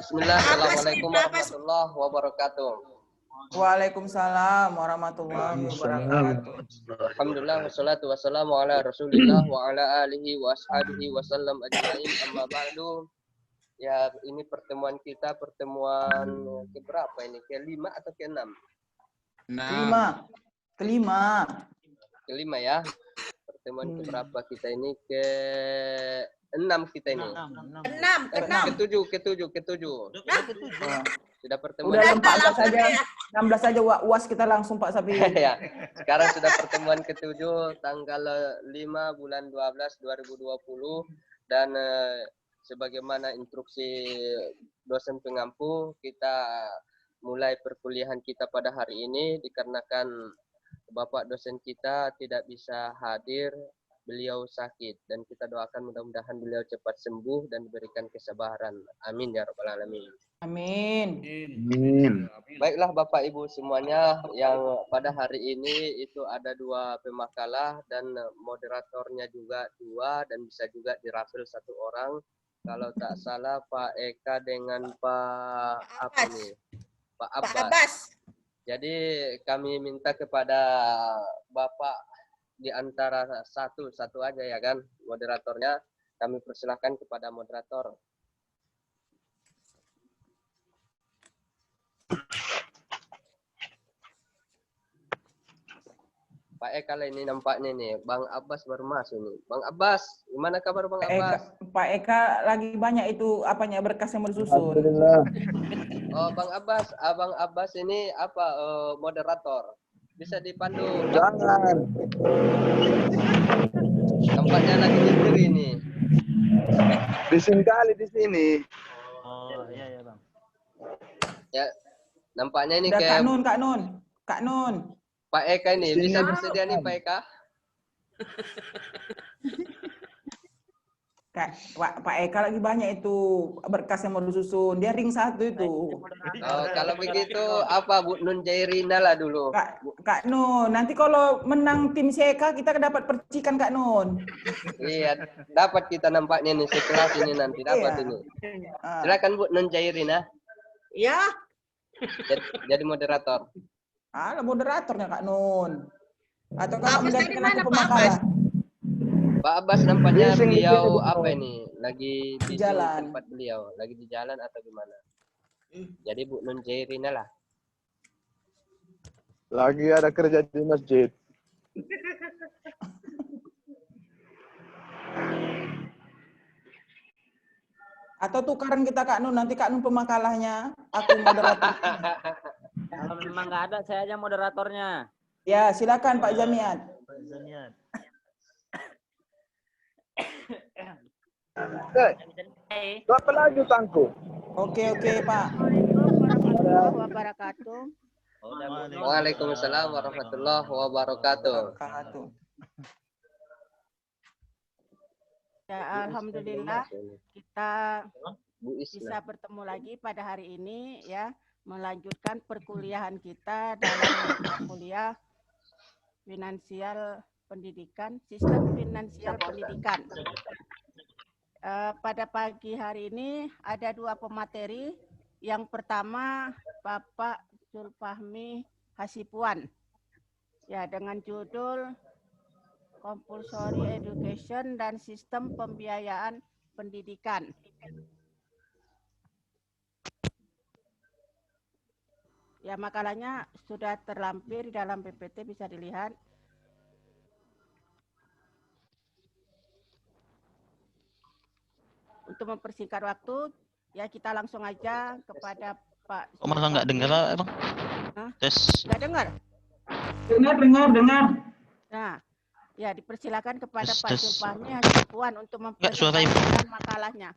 Bismillah. Assalamualaikum warahmatullahi wabarakatuh. Waalaikumsalam warahmatullahi wabarakatuh. Alhamdulillah wassalatu wassalamu ala Rasulillah wa ala alihi wa ashabihi wasallam ajmain, amma ba'du. Ya, ini pertemuan kita pertemuan keberapa ini? Kelima atau keenam? Kelima ya. Pertemuan keberapa kita ini? Keenam kita ini. Ketujuh. Sudah pertemuan. Udah 14 saja. 16 saja UAS kita langsung Pak Sapi. Ya. Sekarang sudah pertemuan ketujuh tanggal 5 bulan 12 2020 dan sebagaimana instruksi dosen pengampu, kita mulai perkuliahan kita pada hari ini dikarenakan Bapak dosen kita tidak bisa hadir, beliau sakit, dan kita doakan mudah-mudahan beliau cepat sembuh dan diberikan kesabaran. Amin ya rabbal alamin. Amin. Baiklah Bapak Ibu semuanya, yang pada hari ini itu ada 2 pemakalah dan moderatornya juga 2 dan bisa juga dirafil 1 orang. Kalau tak salah Pak Eka dengan Pak Abbas. Jadi kami minta kepada Bapak di antara satu aja ya kan moderatornya, kami persilahkan kepada moderator. Pak Eka ini nampaknya nih, Bang Abbas baru masuk nih. Bang Abbas, gimana kabar Bang Abbas? Pak Eka lagi banyak itu apanya berkas yang bersusun. Oh Bang Abbas, Abang Abbas ini apa moderator? Bisa dipandu? Jangan. Nampaknya lagi tidur ini. Bising kali di sini. Oh iya Bang. Ya, nampaknya ini Udah, kayak Kak Nun. Pak Eka ini bisa bersedia nih Pak Eka? Pak Eka lagi banyak itu berkas yang mau disusun. Dia ring 1 itu. Oh, kalau begitu apa Bu Nun Jairina lah dulu. Kak Nun, nanti kalau menang tim Eka kita dapat percikan Kak Nun. Iya, dapat kita nampaknya nih sekelas ini nanti dapat ini. Silakan Bu Nun Jairina. Ya. Jadi moderator. Moderatornya Kak Nun. Atau Kak menggantikan aku Pak pemakalah. Pak Abbas nampaknya beliau apa ini? Lagi di jalan. Tempat beliau, lagi di jalan atau gimana? Jadi Bu Nun Jairina lah. Lagi ada kerja di masjid. Atau tukaran kita Kak Nun, nanti Kak Nun pemakalahnya, aku moderator. Kalau memang nggak ada, saya aja moderatornya. Ya, silakan Pak Jamiat. Berapa lagi tangku? Oke Pak. Assalamualaikum warahmatullahi wabarakatuh. Waalaikumsalam warahmatullahi wabarakatuh. Ya, alhamdulillah kita bisa bertemu lagi pada hari ini ya, melanjutkan perkuliahan kita dalam kuliah finansial pendidikan, sistem finansial pendidikan. Pada pagi hari ini ada 2 pemateri. Yang pertama Bapak Zulfahmi Hasipuan, ya, dengan judul Compulsory Education dan Sistem Pembiayaan Pendidikan. Ya, makalahnya sudah terlampir di dalam PPT, bisa dilihat. Untuk mempersingkat waktu, ya kita langsung aja kepada Pak. Kok malah nggak dengar lah, Bang? Tes. Nggak dengar? Dengar. Nah, ya dipersilakan kepada Pak Zulfahmi Hasipuan untuk mempresentasikan makalahnya.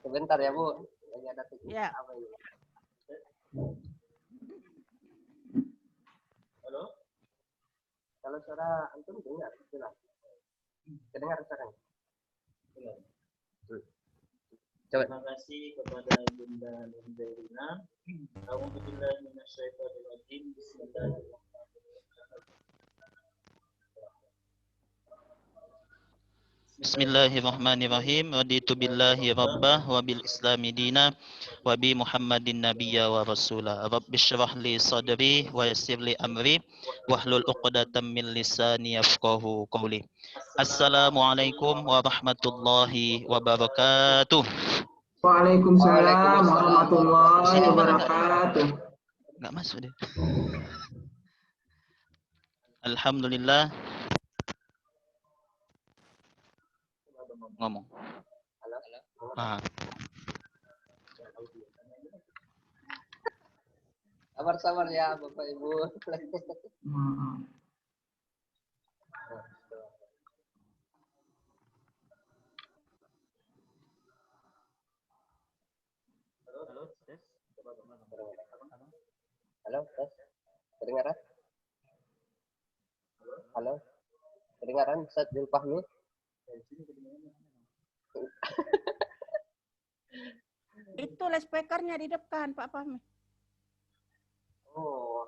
Sebentar ya Bu. Lagi ada ya. Halo. Kalau suara antum dengar, kedengar sekarang. Coba. Terima kasih kepada Bunda Nun Jairina. Alhamdulillah minasyaitonirrajim. Bismillahirrahmanirrahim. Bismillahirrahmanirrahim. Raditu billahi rabbah wa bil islami dina wa bi Muhammadin nabiyya wa rasula. Rabbi shrah li sadri wa yassir li amri wahlul 'uqdatam min lisani yafqahu qawli. Assalamualaikum warahmatullahi wabarakatuh. Waalaikumsalam warahmatullahi Sini mana wabarakatuh. Enggak masuk deh. Alhamdulillah. Ngomong. Sabar-sabar ya Bapak Ibu. Halo, tes. Kedengaran? Halo. Kedengaran Ustaz Zulfahmi? Itu speakernya di depan, Pak Fahmi. Oh.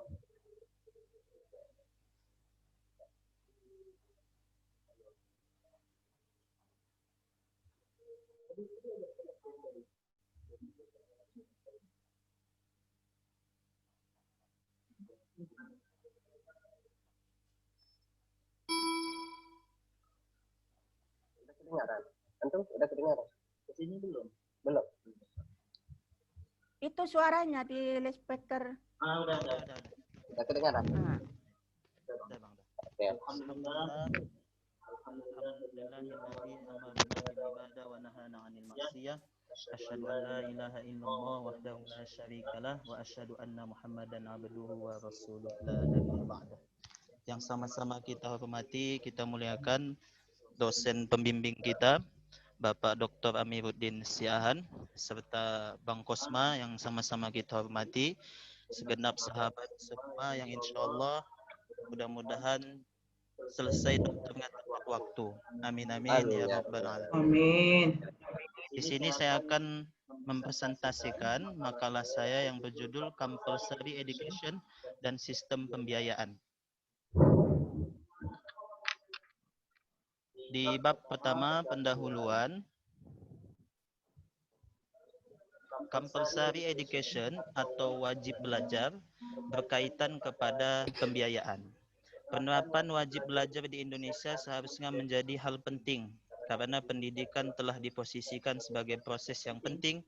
Udah kedengaran? Antum udah kedengaran? Kesini belum? Belum. Itu suaranya di speaker. Udah. Udah kedengaran? Nah. Oke. Alhamdulillah. Asyhadu an la ilaha illallah wahdahu la syarikalah wa asyhadu anna Muhammadan abduhu wa rasuluh la nabiyya ba'dah. Yang sama-sama kita hormati, kita muliakan dosen pembimbing kita Bapak Dr. Amiruddin Siahan serta Bang Kosma yang sama-sama kita hormati, segenap sahabat semua yang insyaallah mudah-mudahan selesai dengan tepat waktu. Amin amin ya rabbal alamin. Amin. Di sini saya akan mempresentasikan makalah saya yang berjudul Compulsory Education dan Sistem Pembiayaan. Di bab pertama pendahuluan, Compulsory Education atau wajib belajar berkaitan kepada pembiayaan. Penerapan wajib belajar di Indonesia seharusnya menjadi hal penting karena pendidikan telah diposisikan sebagai proses yang penting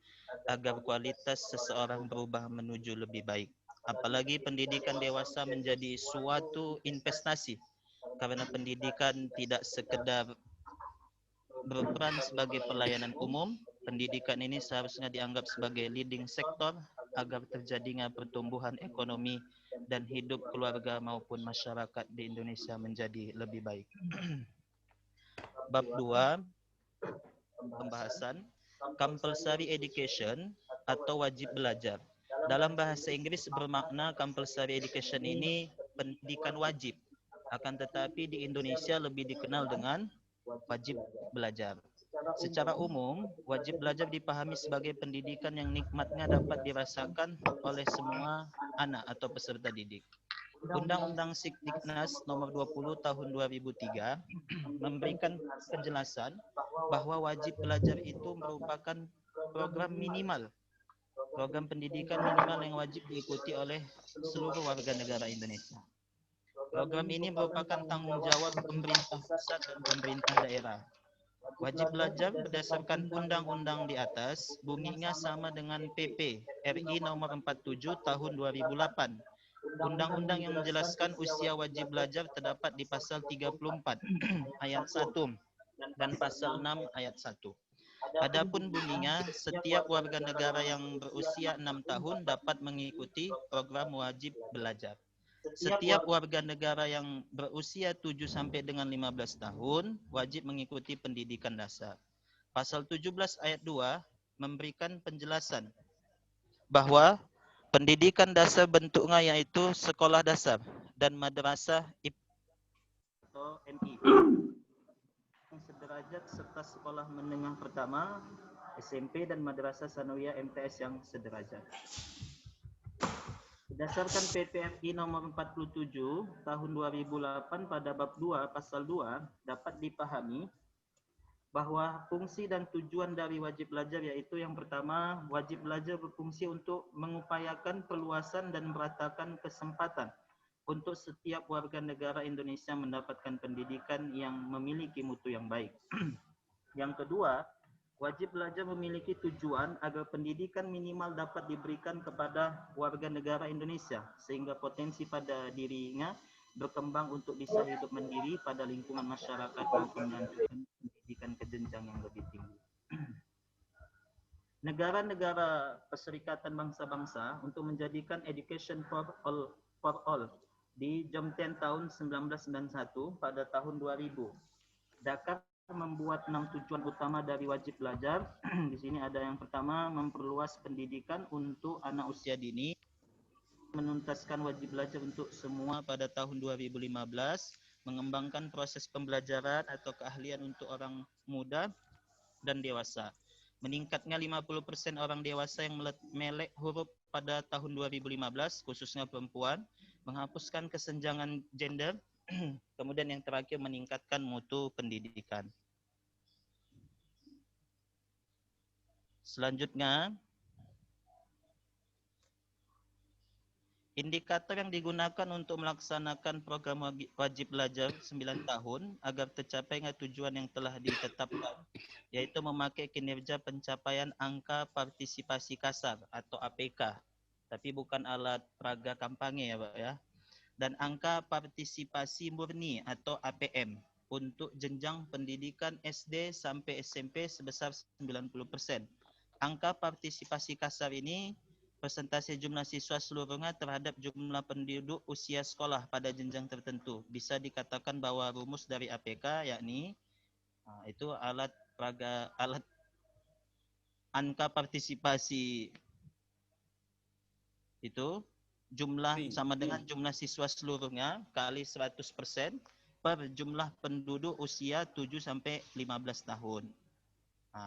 agar kualitas seseorang berubah menuju lebih baik. Apalagi pendidikan dewasa menjadi suatu investasi karena pendidikan tidak sekedar berperan sebagai pelayanan umum, pendidikan ini seharusnya dianggap sebagai leading sektor agar terjadinya pertumbuhan ekonomi dan hidup keluarga maupun masyarakat di Indonesia menjadi lebih baik. Bab 2, pembahasan Compulsory Education atau wajib belajar. Dalam bahasa Inggris bermakna compulsory education ini pendidikan wajib. Akan tetapi di Indonesia lebih dikenal dengan wajib belajar. Secara umum, wajib belajar dipahami sebagai pendidikan yang nikmatnya dapat dirasakan oleh semua anak atau peserta didik. Undang-Undang Sikdiknas nomor 20 tahun 2003 memberikan penjelasan bahwa wajib belajar itu merupakan program minimal, program pendidikan minimal yang wajib diikuti oleh seluruh warga negara Indonesia. Program ini merupakan tanggung jawab pemerintah pusat dan pemerintah daerah. Wajib belajar berdasarkan undang-undang di atas bunyinya sama dengan PP RI nomor 47 tahun 2008. Undang-undang yang menjelaskan usia wajib belajar terdapat di pasal 34 ayat 1 dan pasal 6 ayat 1. Adapun bunyinya, setiap warga negara yang berusia 6 tahun dapat mengikuti program wajib belajar. Setiap warga negara yang berusia 7 sampai dengan 15 tahun wajib mengikuti pendidikan dasar. Pasal 17 ayat 2 memberikan penjelasan bahwa pendidikan dasar bentuknya yaitu sekolah dasar dan madrasah atau MI yang sederajat serta sekolah menengah pertama, SMP dan madrasah sanawiyah MTS yang sederajat. Berdasarkan PPFI nomor 47 tahun 2008 pada bab 2 pasal 2 dapat dipahami bahwa fungsi dan tujuan dari wajib belajar yaitu yang pertama, wajib belajar berfungsi untuk mengupayakan perluasan dan meratakan kesempatan untuk setiap warga negara Indonesia mendapatkan pendidikan yang memiliki mutu yang baik. Yang kedua, wajib belajar memiliki tujuan agar pendidikan minimal dapat diberikan kepada warga negara Indonesia sehingga potensi pada dirinya berkembang untuk bisa hidup mandiri pada lingkungan masyarakat maupun melanjutkan pendidikan ke jenjang yang lebih tinggi. Negara-negara Perserikatan Bangsa-Bangsa untuk menjadikan education for all di Jom 10 tahun 1991 pada tahun 2000. Dakar membuat 6 tujuan utama dari wajib belajar. Di sini ada yang pertama, memperluas pendidikan untuk anak usia dini, menuntaskan wajib belajar untuk semua pada tahun 2015, mengembangkan proses pembelajaran atau keahlian untuk orang muda dan dewasa. Meningkatnya 50% orang dewasa yang melek huruf pada tahun 2015, khususnya perempuan, menghapuskan kesenjangan gender, kemudian yang terakhir meningkatkan mutu pendidikan. Selanjutnya, indikator yang digunakan untuk melaksanakan program wajib belajar 9 tahun agar tercapainya tujuan yang telah ditetapkan, yaitu memakai kinerja pencapaian angka partisipasi kasar atau APK, tapi bukan alat peraga kampanye ya Pak ya, dan angka partisipasi murni atau APM untuk jenjang pendidikan SD sampai SMP sebesar 90%. Angka partisipasi kasar ini persentase jumlah siswa seluruhnya terhadap jumlah penduduk usia sekolah pada jenjang tertentu. Bisa dikatakan bahwa rumus dari APK yakni itu alat angka partisipasi itu jumlah sama dengan jumlah siswa seluruhnya kali 100% per jumlah penduduk usia 7 sampai 15 tahun.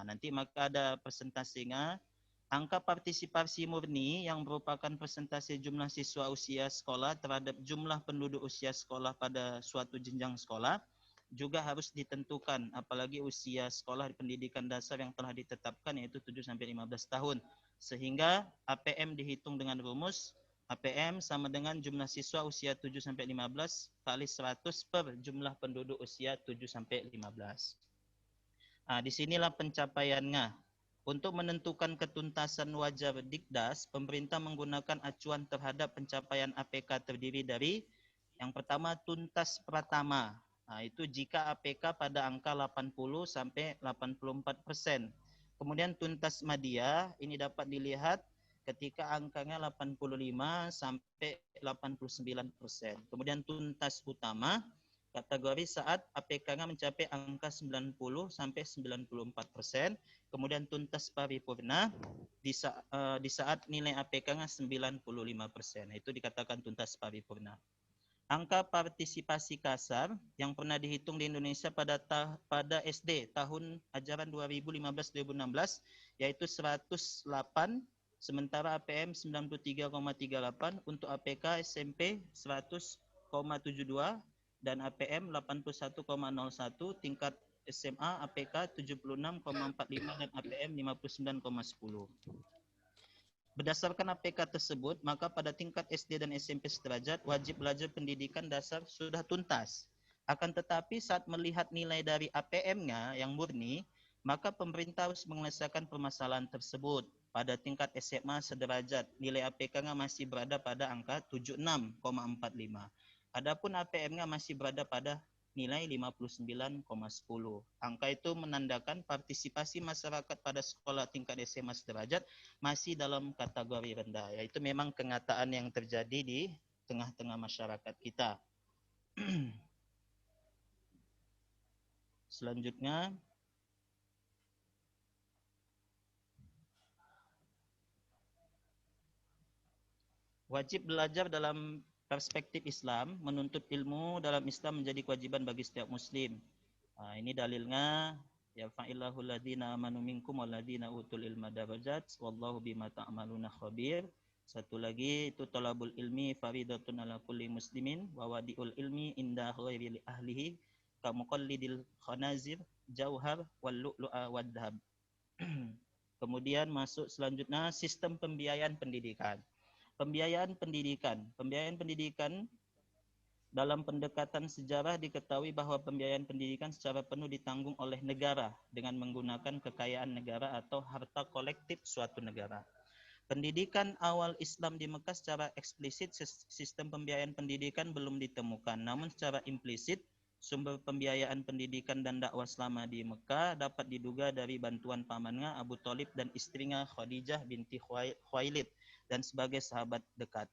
Nanti maka ada persentasenya. Angka partisipasi murni yang merupakan persentase jumlah siswa usia sekolah terhadap jumlah penduduk usia sekolah pada suatu jenjang sekolah juga harus ditentukan, apalagi usia sekolah di pendidikan dasar yang telah ditetapkan yaitu 7 sampai 15 tahun. Sehingga APM dihitung dengan rumus APM sama dengan jumlah siswa usia 7 sampai 15 kali 100 per jumlah penduduk usia 7 sampai 15. Disinilah pencapaiannya. Untuk menentukan ketuntasan wajar Dikdas, pemerintah menggunakan acuan terhadap pencapaian APK terdiri dari yang pertama tuntas pratama. Itu jika APK pada angka 80 sampai 84%. Kemudian tuntas madya, ini dapat dilihat ketika angkanya 85 sampai 89%. Kemudian tuntas utama, kategori saat APK-nya mencapai angka 90 sampai 94%. Kemudian tuntas paripurna di saat nilai APK-nya 95%. Itu dikatakan tuntas paripurna. Angka partisipasi kasar yang pernah dihitung di Indonesia pada SD tahun ajaran 2015-2016 yaitu 108, sementara APM 93,38, untuk APK SMP 100,72 dan APM 81,01, tingkat SMA APK 76,45 dan APM 59,10. Berdasarkan APK tersebut, maka pada tingkat SD dan SMP sederajat, wajib belajar pendidikan dasar sudah tuntas. Akan tetapi saat melihat nilai dari APM-nya yang murni, maka pemerintah harus menyelesaikan permasalahan tersebut. Pada tingkat SMA sederajat, nilai APK-nya masih berada pada angka 76,45. Adapun APM-nya masih berada pada nilai 59,10. Angka itu menandakan partisipasi masyarakat pada sekolah tingkat SMA sederajat masih dalam kategori rendah. Yaitu memang kenyataan yang terjadi di tengah-tengah masyarakat kita. Selanjutnya, wajib belajar dalam perspektif Islam, menuntut ilmu dalam Islam menjadi kewajiban bagi setiap muslim. Ini dalilnya, yarfa'illahu alladhina amanu minkum walladhina utul ilma darajat wallahu bima ta'maluna khabir. Satu lagi itu talabul ilmi faridatun ala kulli muslimin wa wadi'ul ilmi inda ghairi ahlihi ka muqallidil khanazir jauhar, wal lu'lu'a wad dhahab. Kemudian masuk selanjutnya sistem pembiayaan pendidikan. Pembiayaan pendidikan dalam pendekatan sejarah diketahui bahwa pembiayaan pendidikan secara penuh ditanggung oleh negara dengan menggunakan kekayaan negara atau harta kolektif suatu negara. Pendidikan awal Islam di Mekah secara eksplisit sistem pembiayaan pendidikan belum ditemukan. Namun secara implisit sumber pembiayaan pendidikan dan dakwah selama di Mekah dapat diduga dari bantuan pamannya Abu Thalib dan istrinya Khadijah binti Khuwailid dan sebagian sahabat dekat.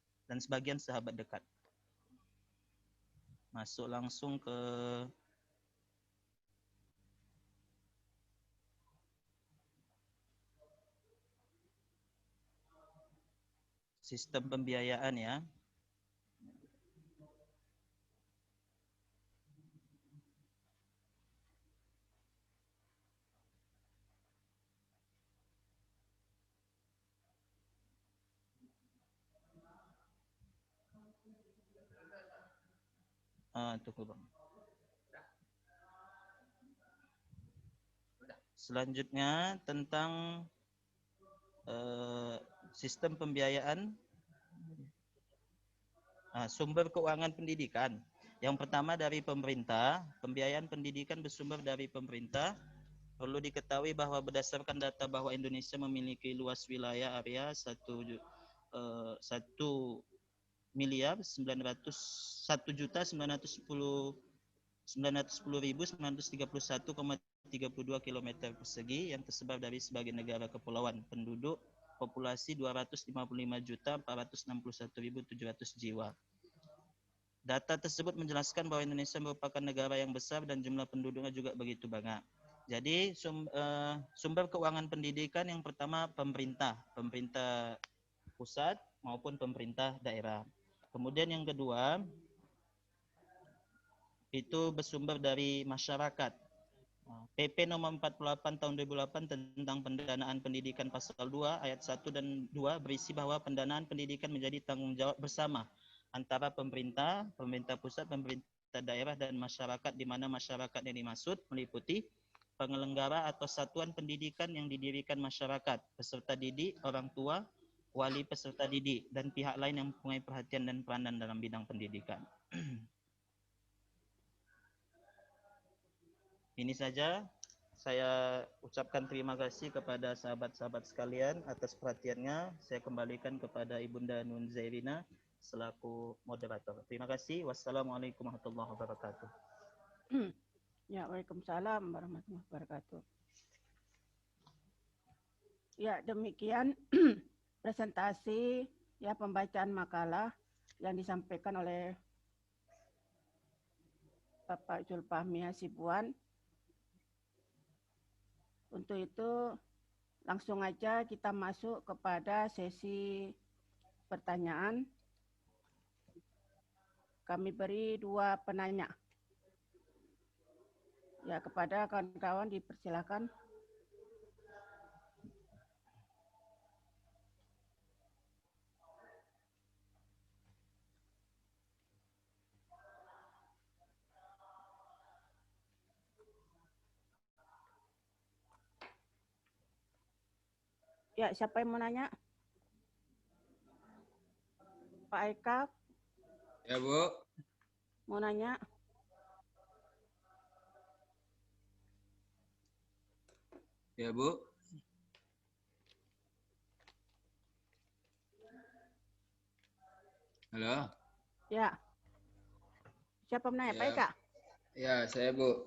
Masuk langsung ke sistem pembiayaan ya. Tunggu Bang. Selanjutnya tentang sistem pembiayaan sumber keuangan pendidikan. Yang pertama dari pemerintah, pembiayaan pendidikan bersumber dari pemerintah. Perlu diketahui bahwa berdasarkan data bahwa Indonesia memiliki luas wilayah area 1.910.931,32 km persegi yang tersebar dari sebagai negara kepulauan, penduduk populasi 255.461.700 jiwa. Data tersebut menjelaskan bahwa Indonesia merupakan negara yang besar dan jumlah penduduknya juga begitu banyak. Jadi sumber keuangan pendidikan yang pertama pemerintah pusat maupun pemerintah daerah. Kemudian yang kedua itu bersumber dari masyarakat. PP nomor 48 tahun 2008 tentang pendanaan pendidikan pasal 2 ayat 1 dan 2 berisi bahwa pendanaan pendidikan menjadi tanggung jawab bersama antara pemerintah pusat, pemerintah daerah dan masyarakat, di mana masyarakat yang dimaksud meliputi penyelenggara atau satuan pendidikan yang didirikan masyarakat, peserta didik, orang tua, wali peserta didik, dan pihak lain yang mempunyai perhatian dan peranan dalam bidang pendidikan. Ini saja, saya ucapkan terima kasih kepada sahabat-sahabat sekalian atas perhatiannya. Saya kembalikan kepada Ibunda Nun Zairina selaku moderator. Terima kasih. Wassalamualaikum warahmatullahi wabarakatuh. Ya, waalaikumsalam warahmatullahi wabarakatuh. Ya, demikian presentasi ya pembacaan makalah yang disampaikan oleh Bapak Zulfahmi Hasibuan. Untuk itu langsung aja kita masuk kepada sesi pertanyaan. Kami beri 2 penanya. Ya, kepada kawan-kawan dipersilakan. Ya, siapa yang mau nanya? Pak Eka? Ya, Bu. Mau nanya? Ya, Bu. Halo. Ya. Siapa menanya? Ya. Pak Eka? Ya, saya, Bu.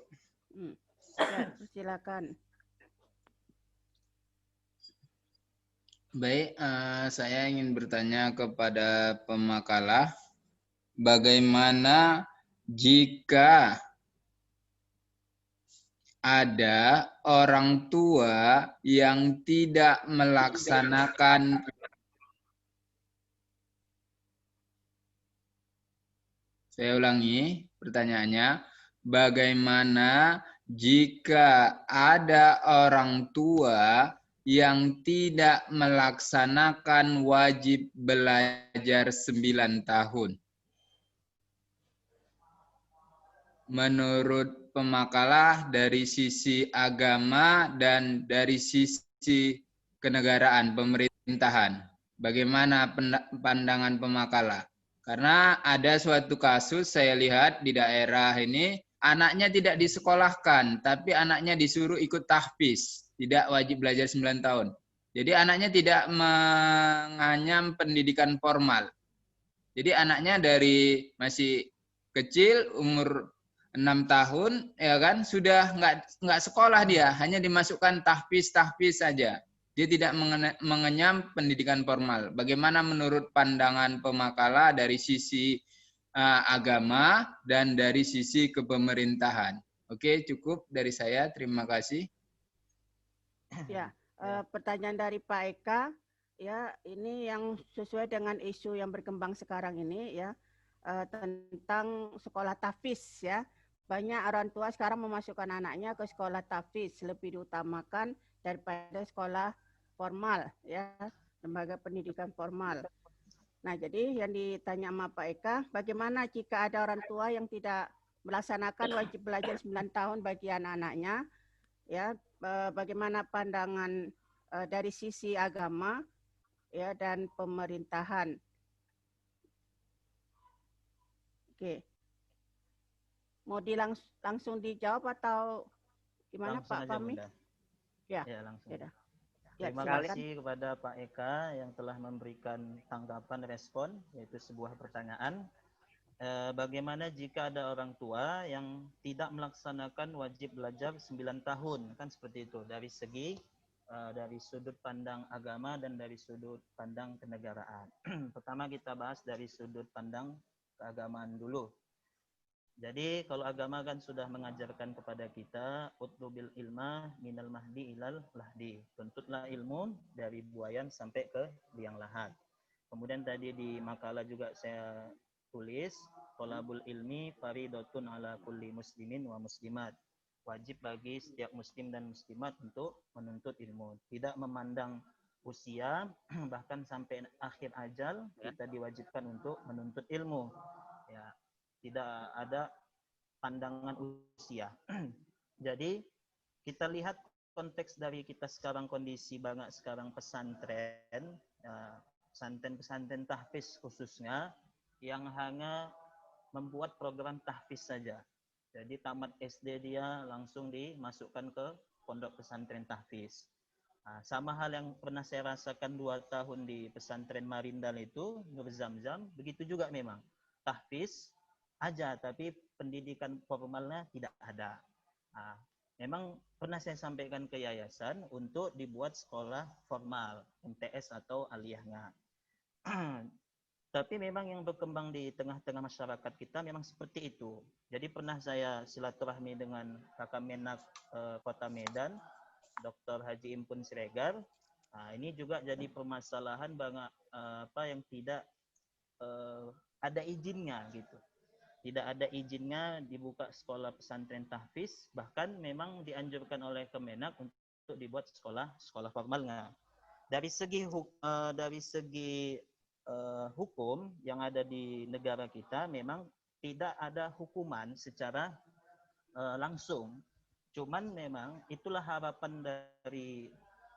Ya, silakan. Baik, saya ingin bertanya kepada pemakalah, bagaimana jika ada orang tua yang tidak melaksanakan Saya ulangi pertanyaannya, bagaimana jika ada orang tua yang tidak melaksanakan wajib belajar 9 tahun? Menurut menurut pemakalah dari sisi agama dan dari sisi kenegaraan, pemerintahan. Bagaimana pandangan pemakalah? Karena ada suatu kasus saya lihat di daerah ini, anaknya tidak disekolahkan, tapi anaknya disuruh ikut tahfiz, tidak wajib belajar 9 tahun. Jadi anaknya tidak menganyam pendidikan formal. Jadi anaknya dari masih kecil, umur 6 tahun, ya kan, sudah nggak sekolah dia, hanya dimasukkan tahfiz saja. Dia tidak mengenyam pendidikan formal. Bagaimana menurut pandangan pemakalah dari sisi agama dan dari sisi kepemerintahan? Oke, cukup dari saya. Terima kasih. Ya, pertanyaan dari Pak Eka, ya ini yang sesuai dengan isu yang berkembang sekarang ini ya, tentang sekolah tahfiz ya. Banyak orang tua sekarang memasukkan anaknya ke sekolah tahfiz, lebih diutamakan daripada sekolah formal ya, lembaga pendidikan formal. Nah, jadi yang ditanya sama Pak Eka, bagaimana jika ada orang tua yang tidak melaksanakan wajib belajar 9 tahun bagi anak-anaknya ya, bagaimana pandangan dari sisi agama ya dan pemerintahan. Oke. Mau langsung dijawab atau gimana Langsung Pak aja, Fahmi? Bunda. Ya. Ya, langsung. Ya, Terima silakan. kasih kepada Pak Eka yang telah memberikan tanggapan respon, yaitu sebuah pertanyaan. Bagaimana jika ada orang tua yang tidak melaksanakan wajib belajar 9 tahun, kan seperti itu, dari sudut pandang agama dan dari sudut pandang kenegaraan. Pertama kita bahas dari sudut pandang keagamaan dulu. Jadi kalau agama kan sudah mengajarkan kepada kita utlubil ilma minal mahdi ilal lahdi. Tuntutlah ilmu dari buayan sampai ke liang lahat. Kemudian tadi di makalah juga saya tulis thalabul ilmi faridatun ala kulli muslimin wa muslimat. Wajib bagi setiap muslim dan muslimat untuk menuntut ilmu. Tidak memandang usia, bahkan sampai akhir ajal kita diwajibkan untuk menuntut ilmu. Ya, tidak ada pandangan usia. Jadi kita lihat konteks dari kita sekarang, kondisi banget sekarang pesantren, pesantren tahfiz khususnya, yang hanya membuat program tahfiz saja. Jadi tamat SD dia langsung dimasukkan ke pondok pesantren tahfiz. Sama hal yang pernah saya rasakan 2 tahun di pesantren Marindal itu, Nur Zamzam, begitu juga memang. Tahfiz aja, tapi pendidikan formalnya tidak ada. Memang pernah saya sampaikan ke yayasan untuk dibuat sekolah formal, MTS atau aliyahnya. Tapi memang yang berkembang di tengah-tengah masyarakat kita memang seperti itu. Jadi pernah saya silaturahmi dengan Kakak Menak Kota Medan, Dr. Haji Impun Siregar. Ini juga jadi permasalahan banyak yang tidak ada izinnya gitu. Tidak ada izinnya dibuka sekolah pesantren tahfiz, bahkan memang dianjurkan oleh Kemenak untuk dibuat sekolah formalnya. Dari segi hukum yang ada di negara kita, memang tidak ada hukuman secara langsung. Cuman memang itulah harapan dari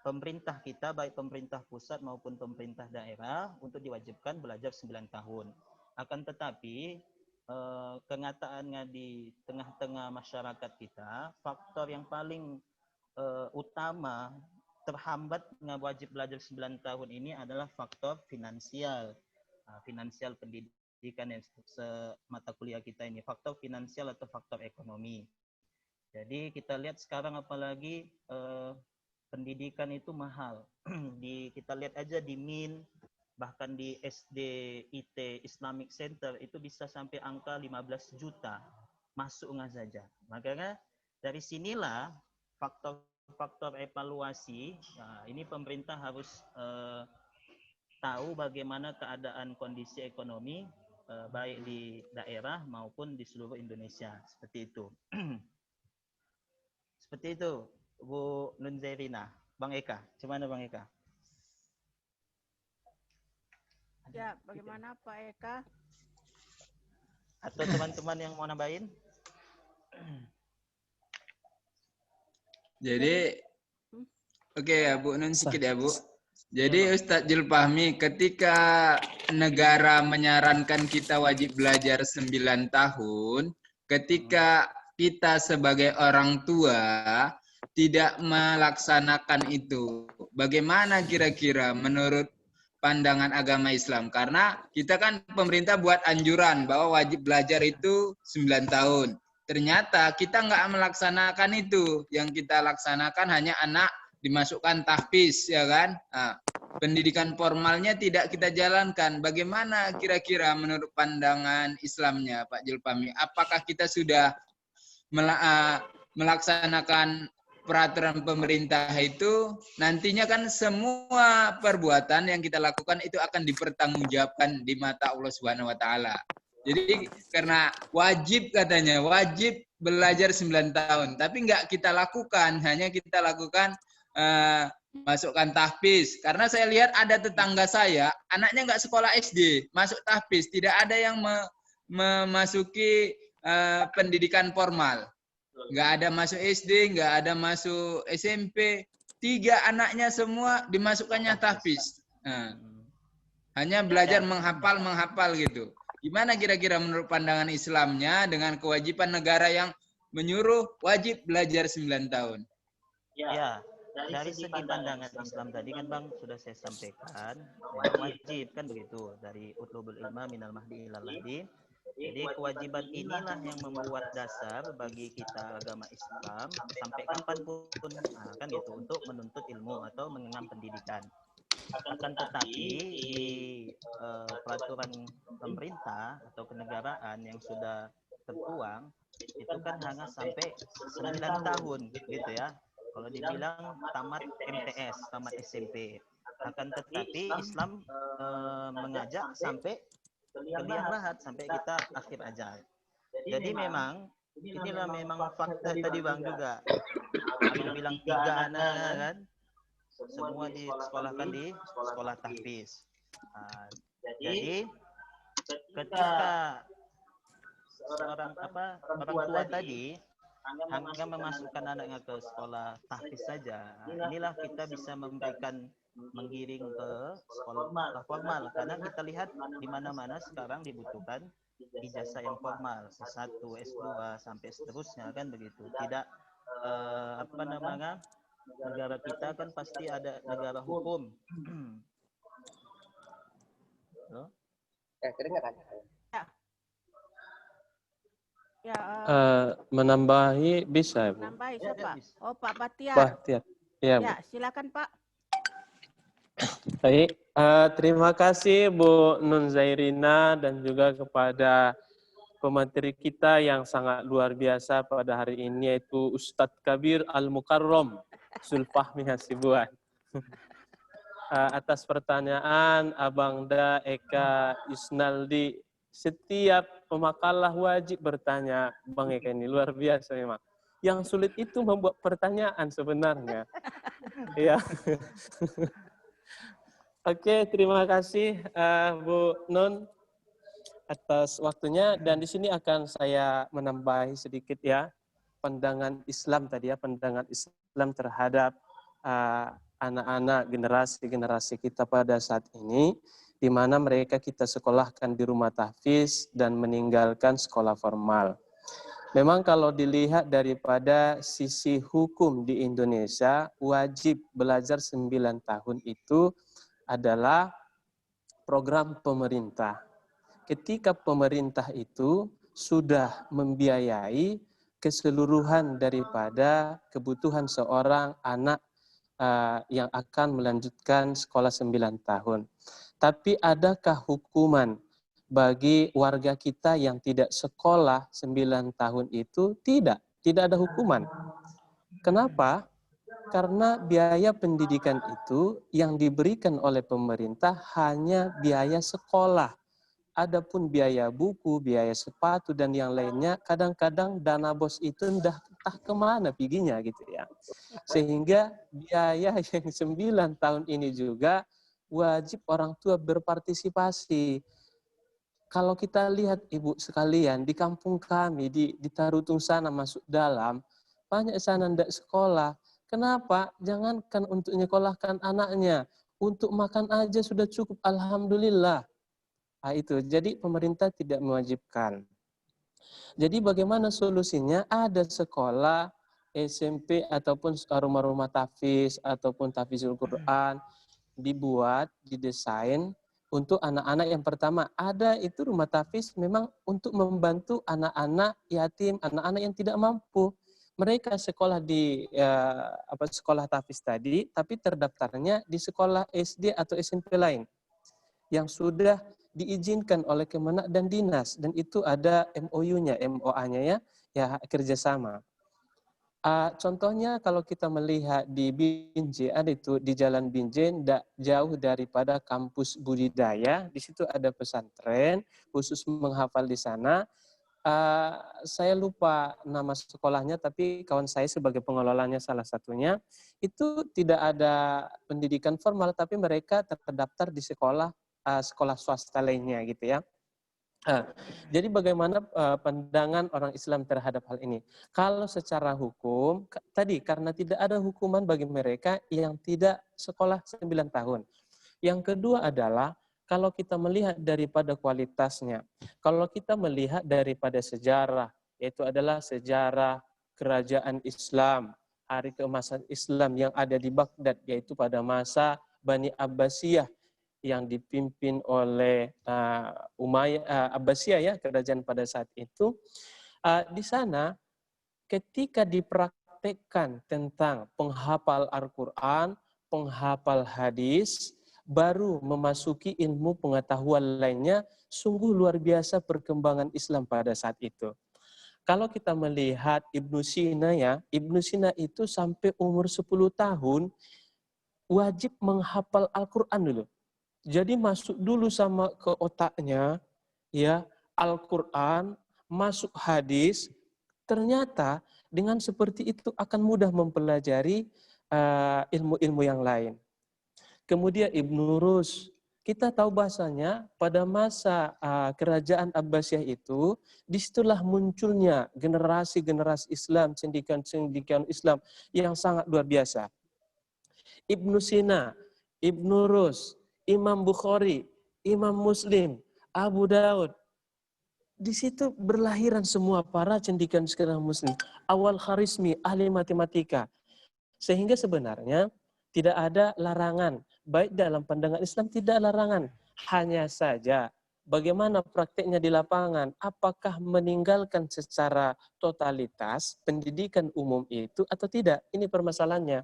pemerintah kita, baik pemerintah pusat maupun pemerintah daerah, untuk diwajibkan belajar 9 tahun. Akan tetapi kenyataannya di tengah-tengah masyarakat kita, faktor yang paling utama terhambatnya wajib belajar 9 tahun ini adalah faktor finansial. Finansial pendidikan yang semata kuliah kita ini, faktor finansial atau faktor ekonomi. Jadi kita lihat sekarang apalagi pendidikan itu mahal. Kita lihat aja di MIN, bahkan di SD IT Islamic Center itu bisa sampai angka 15 juta masuknya saja. Makanya dari sinilah faktor evaluasi. Nah, ini pemerintah harus tahu bagaimana keadaan kondisi ekonomi baik di daerah maupun di seluruh Indonesia. Seperti itu. Seperti itu, Bu Nunzerina. Bang Eka, gimana Bang Eka? Ya, bagaimana Pak Eka? Atau teman-teman yang mau nambahin? Jadi, oke ya Bu, nun sedikit ya Bu. Jadi Ustadz Julfahmi, ketika negara menyarankan kita wajib belajar 9 tahun, ketika kita sebagai orang tua tidak melaksanakan itu, bagaimana kira-kira menurut pandangan agama Islam? Karena kita kan pemerintah buat anjuran bahwa wajib belajar itu 9 tahun. Ternyata kita nggak melaksanakan itu. Yang kita laksanakan hanya anak dimasukkan tahfiz, ya kan? Nah, pendidikan formalnya tidak kita jalankan. Bagaimana kira-kira menurut pandangan Islamnya, Pak Julfahmi? Apakah kita sudah melaksanakan peraturan pemerintah itu? Nantinya kan semua perbuatan yang kita lakukan itu akan dipertanggungjawabkan di mata Allah Subhanahu wa taala. Jadi karena wajib katanya, wajib belajar 9 tahun, tapi nggak kita lakukan, hanya kita lakukan masukkan tahfiz. Karena saya lihat ada tetangga saya, anaknya nggak sekolah SD, masuk tahfiz, tidak ada yang memasuki pendidikan formal. Nggak ada masuk SD, nggak ada masuk SMP, 3 anaknya semua dimasukkannya tahfiz. Nah, hanya belajar menghafal gitu. Gimana kira-kira menurut pandangan Islamnya dengan kewajiban negara yang menyuruh wajib belajar 9 tahun? Ya, dari segi pandangan Islam tadi kan Bang sudah saya sampaikan, memang wajib kan begitu, dari utlubul ilma minal mahdi ilal lahdi. Jadi kewajiban inilah yang membuat dasar bagi kita agama Islam sampai kapanpun, kan gitu, untuk menuntut ilmu atau mengenyam pendidikan. Akan tetapi di peraturan pemerintah atau kenegaraan yang sudah tertuang itu kan hanya sampai 9 tahun gitu ya. Kalau dibilang tamat MTS, tamat SMP. Akan tetapi Islam mengajak sampai kuliah lahat, sampai kita akhir ajal. Jadi memang inilah memang fakta tadi Bang juga. Ambil bilang 3 anak kan, semua disekolahkan di sekolah tahfiz. Jadi ketika orang tua tadi hanya memasukkan anaknya ke sekolah tahfiz saja, inilah kita bisa memberikan menggiring ke sekolah formal, karena kita lihat di mana-mana sekarang dibutuhkan ijazah yang formal, S1, S2 sampai seterusnya kan begitu. Tidak negara kita kan pasti ada negara hukum. Kedengaran? Ya, menambahi bisa, Bu. nambahi siapa? Oh, Pak Bahtiar. Bahtiar. Ya, Bu. Ya, silakan Pak. Baik, terima kasih Bu Nun Zairina dan juga kepada pemateri kita yang sangat luar biasa pada hari ini, yaitu Ustadz Kabir Al-Mukarrom Julfahmi Hasibuan. Atas pertanyaan Abang Da Eka Isnaldi, setiap pemakalah wajib bertanya. Bang Eka ini luar biasa memang. Yang sulit itu membuat pertanyaan sebenarnya. Ya. Oke, terima kasih Bu Nun atas waktunya, dan di sini akan saya menambahi sedikit ya pandangan Islam tadi ya, pandangan Islam terhadap anak-anak generasi kita pada saat ini, di mana mereka kita sekolahkan di rumah tahfiz dan meninggalkan sekolah formal. Memang kalau dilihat daripada sisi hukum di Indonesia, wajib belajar 9 tahun itu adalah program pemerintah. Ketika pemerintah itu sudah membiayai keseluruhan daripada kebutuhan seorang anak yang akan melanjutkan sekolah 9 tahun. Tapi adakah hukuman bagi warga kita yang tidak sekolah 9 tahun itu? Tidak ada hukuman. Kenapa? Karena biaya pendidikan itu yang diberikan oleh pemerintah hanya biaya sekolah. Adapun biaya buku, biaya sepatu, dan yang lainnya, kadang-kadang dana bos itu entah kemana piginya gitu ya. Sehingga biaya yang 9 tahun ini juga wajib orang tua berpartisipasi. Kalau kita lihat Ibu sekalian, di kampung kami, di Tarutung sana masuk dalam, banyak sana tidak sekolah. Kenapa? Jangankan untuk nyekolahkan anaknya, untuk makan aja sudah cukup, alhamdulillah. Nah, itu. Jadi pemerintah tidak mewajibkan. Jadi bagaimana solusinya? Ada sekolah SMP ataupun rumah-rumah tahfiz ataupun tahfizul Quran dibuat, didesain untuk anak-anak yang pertama. Ada itu rumah tahfiz memang untuk membantu anak-anak yatim, anak-anak yang tidak mampu. Mereka sekolah di sekolah tahfiz tadi, tapi terdaftarnya di sekolah SD atau SMP lain yang sudah diizinkan oleh Kemenak dan dinas, dan itu ada MOU-nya, MOA-nya ya kerjasama. Contohnya kalau kita melihat di Binjai, ada itu di Jalan Binjai, tidak jauh daripada kampus budidaya. Di situ ada pesantren khusus menghafal di sana. Saya lupa nama sekolahnya, tapi kawan saya sebagai pengelolanya salah satunya. Itu tidak ada pendidikan formal, tapi mereka terdaftar di sekolah swasta lainnya gitu ya. Jadi bagaimana pandangan orang Islam terhadap hal ini? Kalau secara hukum, tadi karena tidak ada hukuman bagi mereka yang tidak sekolah 9 tahun. Yang kedua adalah, kalau kita melihat daripada kualitasnya, kalau kita melihat daripada sejarah, yaitu adalah sejarah kerajaan Islam, hari keemasan Islam yang ada di Baghdad, yaitu pada masa Bani Abbasiyah, yang dipimpin oleh Abbasiyah ya, kerajaan pada saat itu. Di sana ketika dipraktekkan tentang penghafal Al-Quran, penghafal hadis, baru memasuki ilmu pengetahuan lainnya, sungguh luar biasa perkembangan Islam pada saat itu. Kalau kita melihat Ibnu Sina ya, Ibnu Sina itu sampai umur 10 tahun wajib menghafal Al-Quran dulu. Jadi masuk dulu sama ke otaknya ya Al-Quran, masuk hadis, ternyata dengan seperti itu akan mudah mempelajari ilmu-ilmu yang lain. Kemudian Ibnu Rus, kita tahu bahasanya pada masa kerajaan Abbasiyah itu, disitulah munculnya generasi-generasi Islam, cendekiawan Islam yang sangat luar biasa. Ibnu Sina, Ibnu Rus, Imam Bukhari, Imam Muslim, Abu Daud. Di situ berlahiran semua para cendekiawan sekarang Muslim. Awal Kharizmi, ahli matematika. Sehingga sebenarnya tidak ada larangan. Baik dalam pandangan Islam tidak larangan. Hanya saja bagaimana prakteknya di lapangan. Apakah meninggalkan secara totalitas pendidikan umum itu atau tidak? Ini permasalahannya.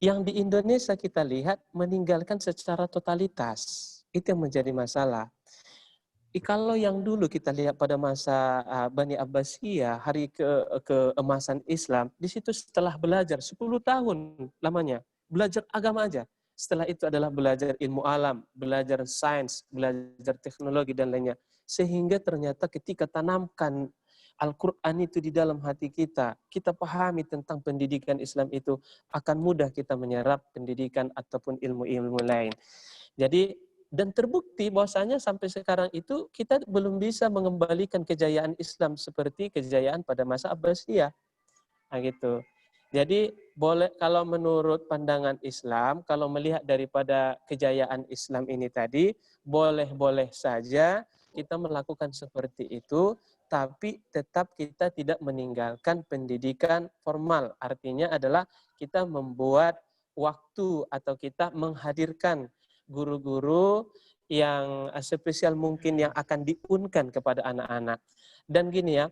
Yang di Indonesia kita lihat meninggalkan secara totalitas. Itu yang menjadi masalah. Kalau yang dulu kita lihat pada masa Bani Abbasiyah, hari keemasan Islam, di situ setelah belajar 10 tahun lamanya, belajar agama aja. Setelah itu adalah belajar ilmu alam, belajar sains, belajar teknologi dan lainnya. Sehingga ternyata ketika tanamkan Al-Quran itu di dalam hati kita, kita pahami tentang pendidikan Islam itu, akan mudah kita menyerap pendidikan ataupun ilmu-ilmu lain. Jadi, dan terbukti bahwasanya sampai sekarang itu kita belum bisa mengembalikan kejayaan Islam seperti kejayaan pada masa Abbasiyah. Nah, gitu. Jadi, boleh kalau menurut pandangan Islam, kalau melihat daripada kejayaan Islam ini tadi, boleh-boleh saja kita melakukan seperti itu, tapi tetap kita tidak meninggalkan pendidikan formal. Artinya adalah kita membuat waktu atau kita menghadirkan guru-guru yang spesial mungkin yang akan diunkan kepada anak-anak. Dan gini ya,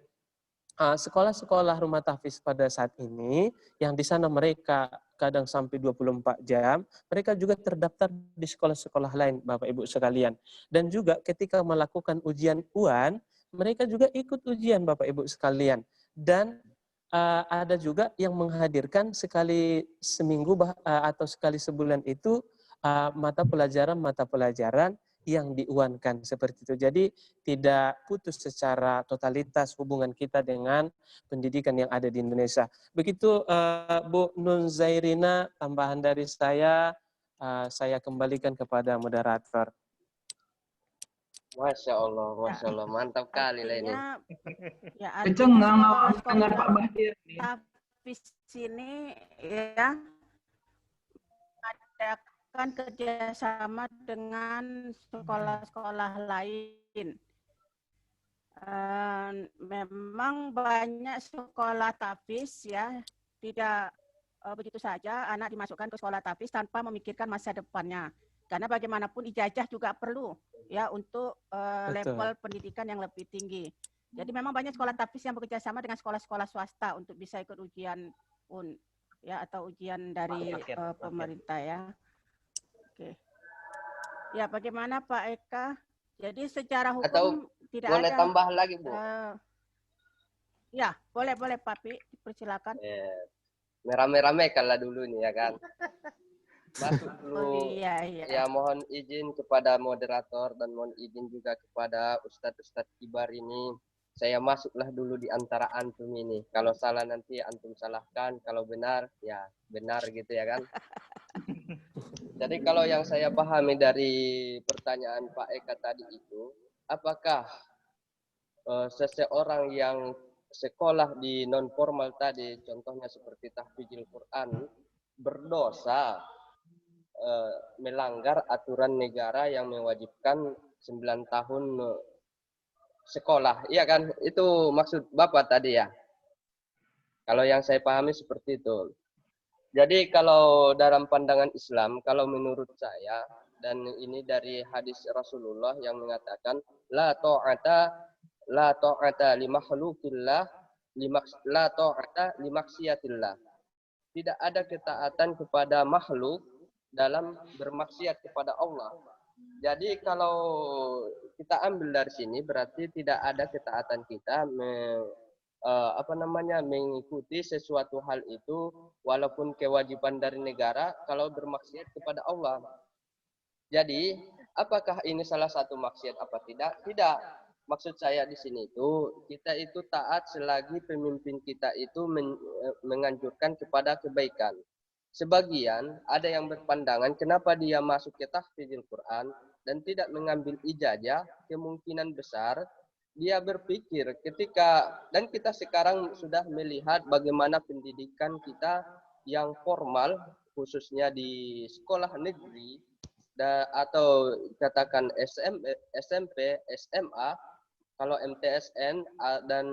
sekolah-sekolah rumah tahfiz pada saat ini, yang di sana mereka kadang sampai 24 jam, mereka juga terdaftar di sekolah-sekolah lain, Bapak Ibu sekalian. Dan juga ketika melakukan ujian UAN, mereka juga ikut ujian Bapak Ibu sekalian. Dan ada juga yang menghadirkan sekali seminggu atau sekali sebulan itu mata pelajaran yang diuankan seperti itu. Jadi tidak putus secara totalitas hubungan kita dengan pendidikan yang ada di Indonesia. Begitu Bu Nun Zairina, tambahan dari saya kembalikan kepada moderator. Masya Allah, mantap kali lah ini. Ya, Kenceng nggak dengar Pak Bahdir nih. Tafis ini ya mengadakan kerjasama dengan sekolah-sekolah lain. Memang banyak sekolah Tafis ya tidak begitu saja anak dimasukkan ke sekolah Tafis tanpa memikirkan masa depannya. Karena bagaimanapun ijazah juga perlu ya untuk level pendidikan yang lebih tinggi. Jadi memang banyak sekolah Tafis yang bekerja sama dengan sekolah-sekolah swasta untuk bisa ikut ujian ya atau ujian dari pemerintah ya. Oke. Ya, bagaimana Pak Eka? Jadi secara hukum Atau tidak boleh ada. tambah lagi, Bu? Ya, boleh Pak Pi, persilakan. Merame-rame kalau dulu nih ya kan. Masuk dulu. Iya. Ya mohon izin kepada moderator dan mohon izin juga kepada Ustadz Kibar ini. Saya masuklah dulu di antara antum ini. Kalau salah nanti antum salahkan, kalau benar ya benar gitu ya kan. Jadi kalau yang saya pahami dari pertanyaan Pak Eka tadi itu, apakah seseorang yang sekolah di non formal tadi, contohnya seperti tahfidzul Quran, berdosa melanggar aturan negara yang mewajibkan 9 tahun sekolah, iya kan? Itu maksud Bapak tadi ya? Kalau yang saya pahami seperti itu. Jadi kalau dalam pandangan Islam, kalau menurut saya, dan ini dari hadis Rasulullah yang mengatakan, la ta'ata li makhlukillah, la ta'ata li maksiatillah. Tidak ada ketaatan kepada makhluk dalam bermaksiat kepada Allah. Jadi kalau kita ambil dari sini berarti tidak ada ketaatan kita mengikuti sesuatu hal itu walaupun kewajiban dari negara kalau bermaksiat kepada Allah. Jadi apakah ini salah satu maksiat apa tidak? Tidak. Maksud saya di sini itu kita itu taat selagi pemimpin kita itu menganjurkan kepada kebaikan. Sebagian ada yang berpandangan kenapa dia masuk ke tahfidzul Quran dan tidak mengambil ijazah, kemungkinan besar dia berpikir dan kita sekarang sudah melihat bagaimana pendidikan kita yang formal khususnya di sekolah negeri atau katakan SMP, SMA, kalau MTSN dan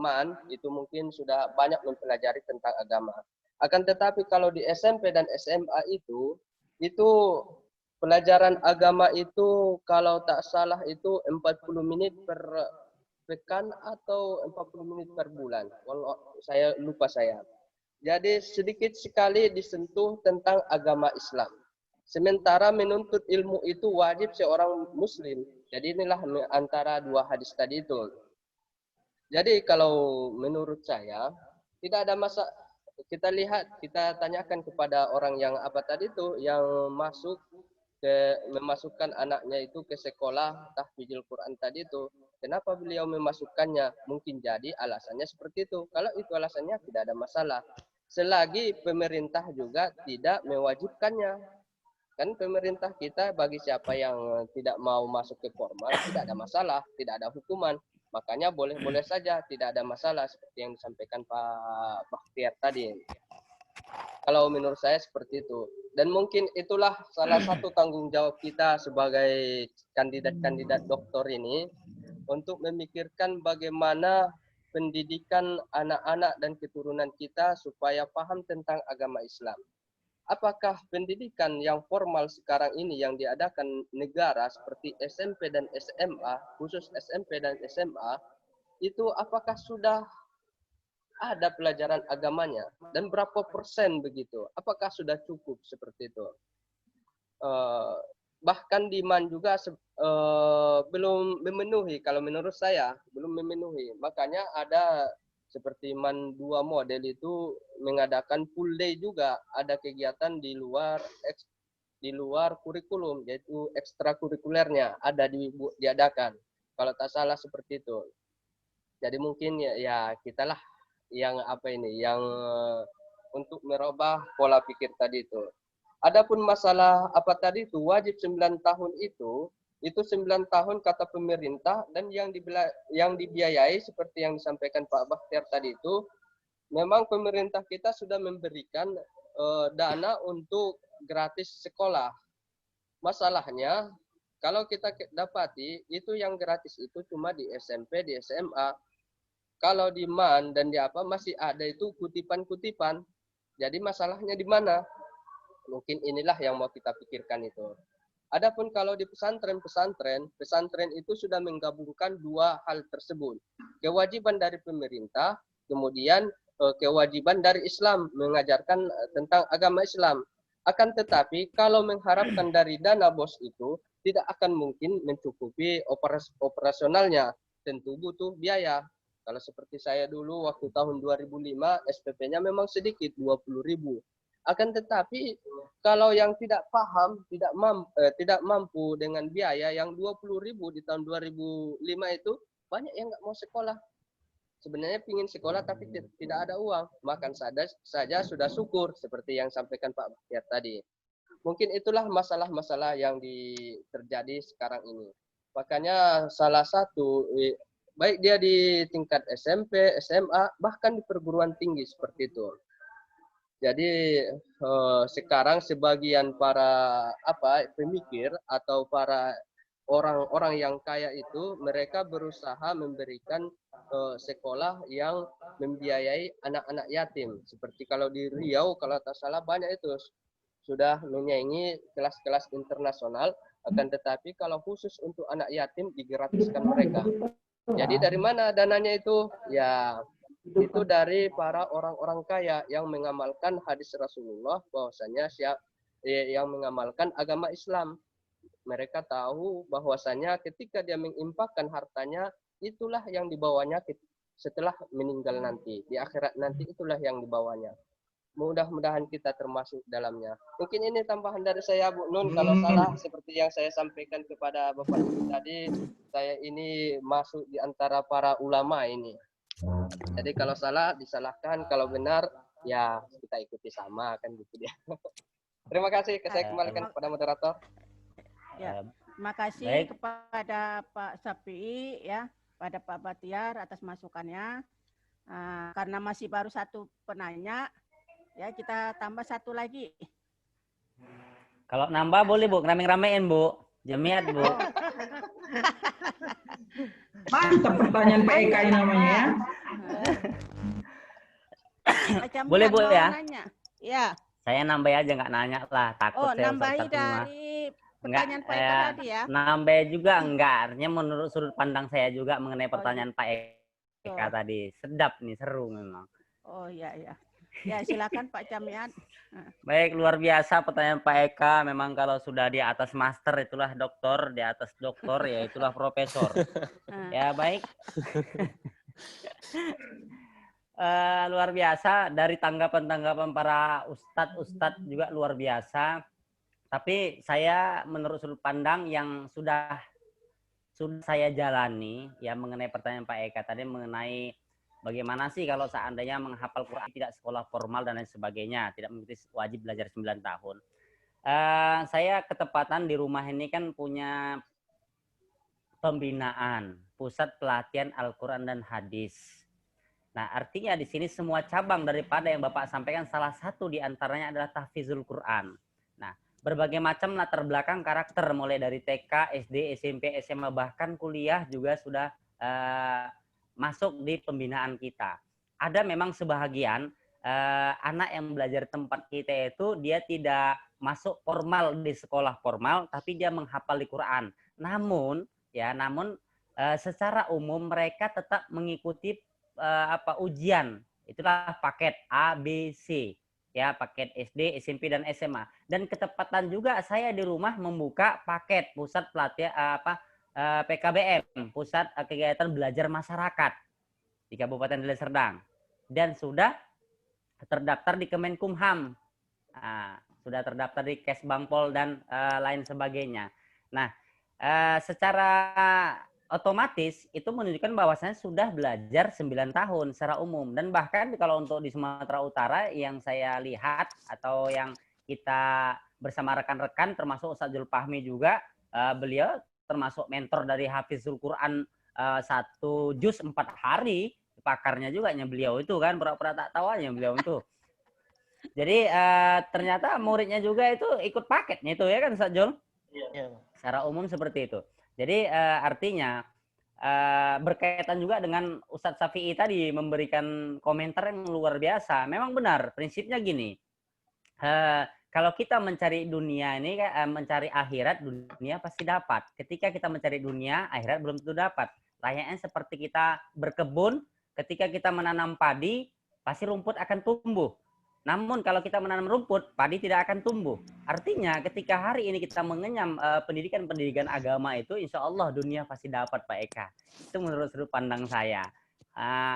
MAN itu mungkin sudah banyak mempelajari tentang agama. Akan tetapi kalau di SMP dan SMA itu pelajaran agama itu kalau tak salah itu 40 menit per pekan atau 40 menit per bulan. Kalau saya lupa saya. Jadi sedikit sekali disentuh tentang agama Islam. Sementara menuntut ilmu itu wajib seorang muslim. Jadi inilah antara dua hadis tadi itu. Jadi kalau menurut saya tidak ada masalah. Kita tanyakan kepada orang yang apa tadi itu yang memasukkan anaknya itu ke sekolah tahfidzul Quran tadi itu, kenapa beliau memasukkannya? Mungkin jadi alasannya seperti itu. Kalau itu alasannya tidak ada masalah. Selagi pemerintah juga tidak mewajibkannya. Kan pemerintah kita bagi siapa yang tidak mau masuk ke formal tidak ada masalah, tidak ada hukuman. Makanya boleh-boleh saja, tidak ada masalah seperti yang disampaikan Pak Bakhtiar tadi. Kalau menurut saya seperti itu. Dan mungkin itulah salah satu tanggung jawab kita sebagai kandidat-kandidat doktor ini untuk memikirkan bagaimana pendidikan anak-anak dan keturunan kita supaya paham tentang agama Islam. Apakah pendidikan yang formal sekarang ini yang diadakan negara seperti SMP dan SMA, khusus SMP dan SMA, itu apakah sudah ada pelajaran agamanya? Dan berapa persen begitu? Apakah sudah cukup seperti itu? Bahkan di MAN juga belum memenuhi, kalau menurut saya, belum memenuhi. Makanya ada seperti MAN 2 model itu mengadakan full day juga, ada kegiatan di luar kurikulum, yaitu ekstrakurikulernya ada diadakan. Kalau tak salah seperti itu. Jadi mungkin ya kitalah yang untuk merubah pola pikir tadi itu. Adapun masalah apa tadi itu wajib 9 tahun itu 9 tahun kata pemerintah dan yang dibiayai seperti yang disampaikan Pak Bakhtiar tadi itu memang pemerintah kita sudah memberikan dana untuk gratis sekolah. Masalahnya kalau kita dapati itu yang gratis itu cuma di SMP, di SMA. Kalau di MAN dan di apa masih ada itu kutipan-kutipan. Jadi masalahnya di mana? Mungkin inilah yang mau kita pikirkan itu. Adapun kalau di pesantren itu sudah menggabungkan dua hal tersebut. Kewajiban dari pemerintah, kemudian kewajiban dari Islam, mengajarkan tentang agama Islam. Akan tetapi kalau mengharapkan dari dana BOS itu, tidak akan mungkin mencukupi operasionalnya. Tentu butuh biaya. Kalau seperti saya dulu waktu tahun 2005, SPP-nya memang sedikit, 20.000. Akan tetapi kalau yang tidak paham, tidak mampu dengan biaya yang 20.000 di tahun 2005 itu, banyak yang nggak mau sekolah. Sebenarnya ingin sekolah tapi tidak ada uang. Makan saja sudah syukur, seperti yang sampaikan Pak Bakhtiar tadi. Mungkin itulah masalah-masalah yang terjadi sekarang ini. Makanya salah satu, baik dia di tingkat SMP, SMA, bahkan di perguruan tinggi seperti itu. Jadi sekarang sebagian para pemikir atau para orang-orang yang kaya itu, mereka berusaha memberikan sekolah yang membiayai anak-anak yatim. Seperti kalau di Riau, kalau tak salah banyak itu sudah menyaingi kelas-kelas internasional, akan tetapi kalau khusus untuk anak yatim digratiskan mereka. Jadi dari mana dananya itu? Ya, itu dari para orang-orang kaya yang mengamalkan hadis Rasulullah, bahwasanya yang mengamalkan agama Islam. Mereka tahu bahwasanya ketika dia menginfakkan hartanya, itulah yang dibawanya setelah meninggal nanti. Di akhirat nanti itulah yang dibawanya. Mudah-mudahan kita termasuk dalamnya. Mungkin ini tambahan dari saya, Bu Nun. Kalau salah, seperti yang saya sampaikan kepada Bapak Ibu tadi, saya ini masuk di antara para ulama ini. Jadi kalau salah, disalahkan. Kalau benar, ya kita ikuti sama, kan gitu dia. Terima kasih. Saya kembalikan kepada moderator. Ya, terima kasih kepada Pak Sapi, ya, pada Pak Bakhtiar atas masukannya. Karena masih baru satu penanya, ya kita tambah satu lagi. Kalau nambah boleh Bu, rame-ramein Bu. Jamiat Bu. Mantap pertanyaan Pak Eka ini namanya ya. Boleh Bu ya? Nanya. Ya. Saya nambah aja nggak nanya lah, takut saya nambahi dari pertanyaan Pak Eka tadi ya. Nambah juga enggak, artinya menurut sudut pandang saya juga mengenai pertanyaan Pak Eka tadi. Sedap nih, seru memang. Oh iya iya. Ya silakan Pak Jamiat. Baik, luar biasa pertanyaan Pak Eka. Memang kalau sudah di atas master itulah doktor, di atas doktor ya itulah profesor. Ya baik. Luar biasa dari tanggapan-tanggapan para ustadz juga luar biasa. Tapi saya menurut sudut pandang yang sudah saya jalani ya mengenai pertanyaan Pak Eka tadi mengenai bagaimana sih kalau seandainya menghafal Quran tidak sekolah formal dan lain sebagainya, tidak mengikuti wajib belajar 9 tahun. Saya ketepatan di rumah ini kan punya pembinaan, pusat pelatihan Al-Quran dan Hadis. Nah, artinya di sini semua cabang daripada yang Bapak sampaikan, salah satu di antaranya adalah tahfizul Quran. Nah, berbagai macam latar belakang karakter, mulai dari TK, SD, SMP, SMA, bahkan kuliah juga sudah masuk di pembinaan kita. Ada memang sebahagian anak yang belajar tempat kita itu dia tidak masuk formal di sekolah formal, tapi dia menghafal di Quran. Namun secara umum mereka tetap mengikuti ujian. Itulah paket A, B, C. Ya, paket SD, SMP dan SMA. Dan ketepatan juga saya di rumah membuka paket pusat pelatihan PKBM, Pusat Kegiatan Belajar Masyarakat di Kabupaten Deli Serdang, dan sudah terdaftar di Kemenkumham, sudah terdaftar di Kesbangpol dan lain sebagainya. Nah, secara otomatis itu menunjukkan bahwasanya sudah belajar 9 tahun secara umum, dan bahkan kalau untuk di Sumatera Utara yang saya lihat atau yang kita bersama rekan-rekan termasuk Ustaz Zulfahmi juga, beliau termasuk mentor dari Hafizul Quran 1 juz 4 hari pakarnya juga beliau itu kan, pura-pura tak tahu aja beliau itu. Jadi ternyata muridnya juga itu ikut paketnya itu ya kan Ustaz Jul? Iya. Secara umum seperti itu. Jadi artinya berkaitan juga dengan Ustadz Syafi'i tadi memberikan komentar yang luar biasa. Memang benar, prinsipnya gini. Kalau kita mencari dunia ini, mencari akhirat, dunia pasti dapat. Ketika kita mencari dunia, akhirat belum tentu dapat. Layaknya seperti kita berkebun, ketika kita menanam padi, pasti rumput akan tumbuh. Namun kalau kita menanam rumput, padi tidak akan tumbuh. Artinya ketika hari ini kita mengenyam pendidikan-pendidikan agama itu, insya Allah dunia pasti dapat Pak Eka. Itu menurut sudut pandang saya.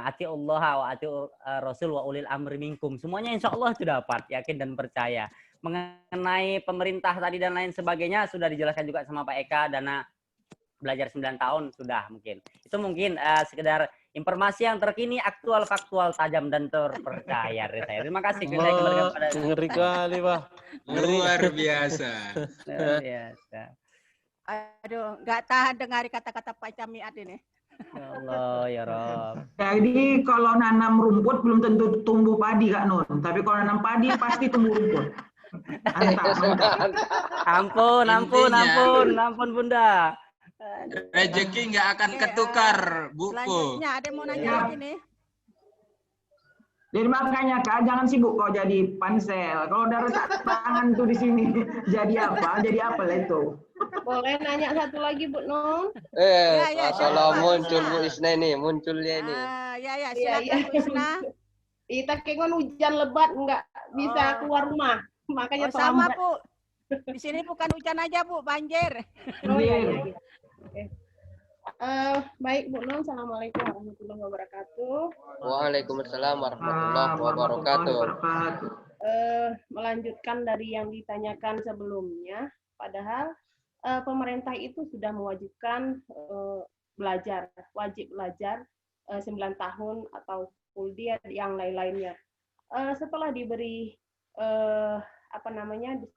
Atiullah wa atiur Rasul wa ulil amri minkum. Semuanya insya Allah itu dapat, yakin dan percaya. Mengenai pemerintah tadi dan lain sebagainya sudah dijelaskan juga sama Pak Eka, dana belajar 9 tahun sudah mungkin. Itu mungkin sekedar informasi yang terkini, aktual, faktual, tajam dan terpercaya dari saya. Terima kasih. Ngeri kali, Pak. Luar biasa. Luar biasa. Aduh, nggak tahan dengar kata-kata Pak Camiat ini. Ya Allah, ya Rob. Jadi kalau nanam rumput belum tentu tumbuh padi Kak Nun. Tapi kalau nanam padi pasti tumbuh rumput. Ampun Bunda. Rezeki nggak akan ketukar, buku. Selanjutnya ada yang mau nanya lagi nih. Jadi makanya Kak, jangan sibuk kok jadi pansel. Kalau udah retak tangan tuh di sini, jadi apa? Jadi apa lah itu? Boleh nanya satu lagi Bu Nun? Kalau muncul Bu Isna ini, munculnya ini. Silakan Bu Isna. Kita kengon hujan lebat nggak bisa keluar rumah, makanya sama Bu. Di sini bukan hujan aja Bu, banjir. Oh iya. Oke. Baik Bu Nun, Assalamualaikum warahmatullahi wabarakatuh. Waalaikumsalam warahmatullahi wabarakatuh. Melanjutkan dari yang ditanyakan sebelumnya, padahal pemerintah itu sudah mewajibkan wajib belajar 9 tahun atau full day yang lain-lainnya. Setelah diberi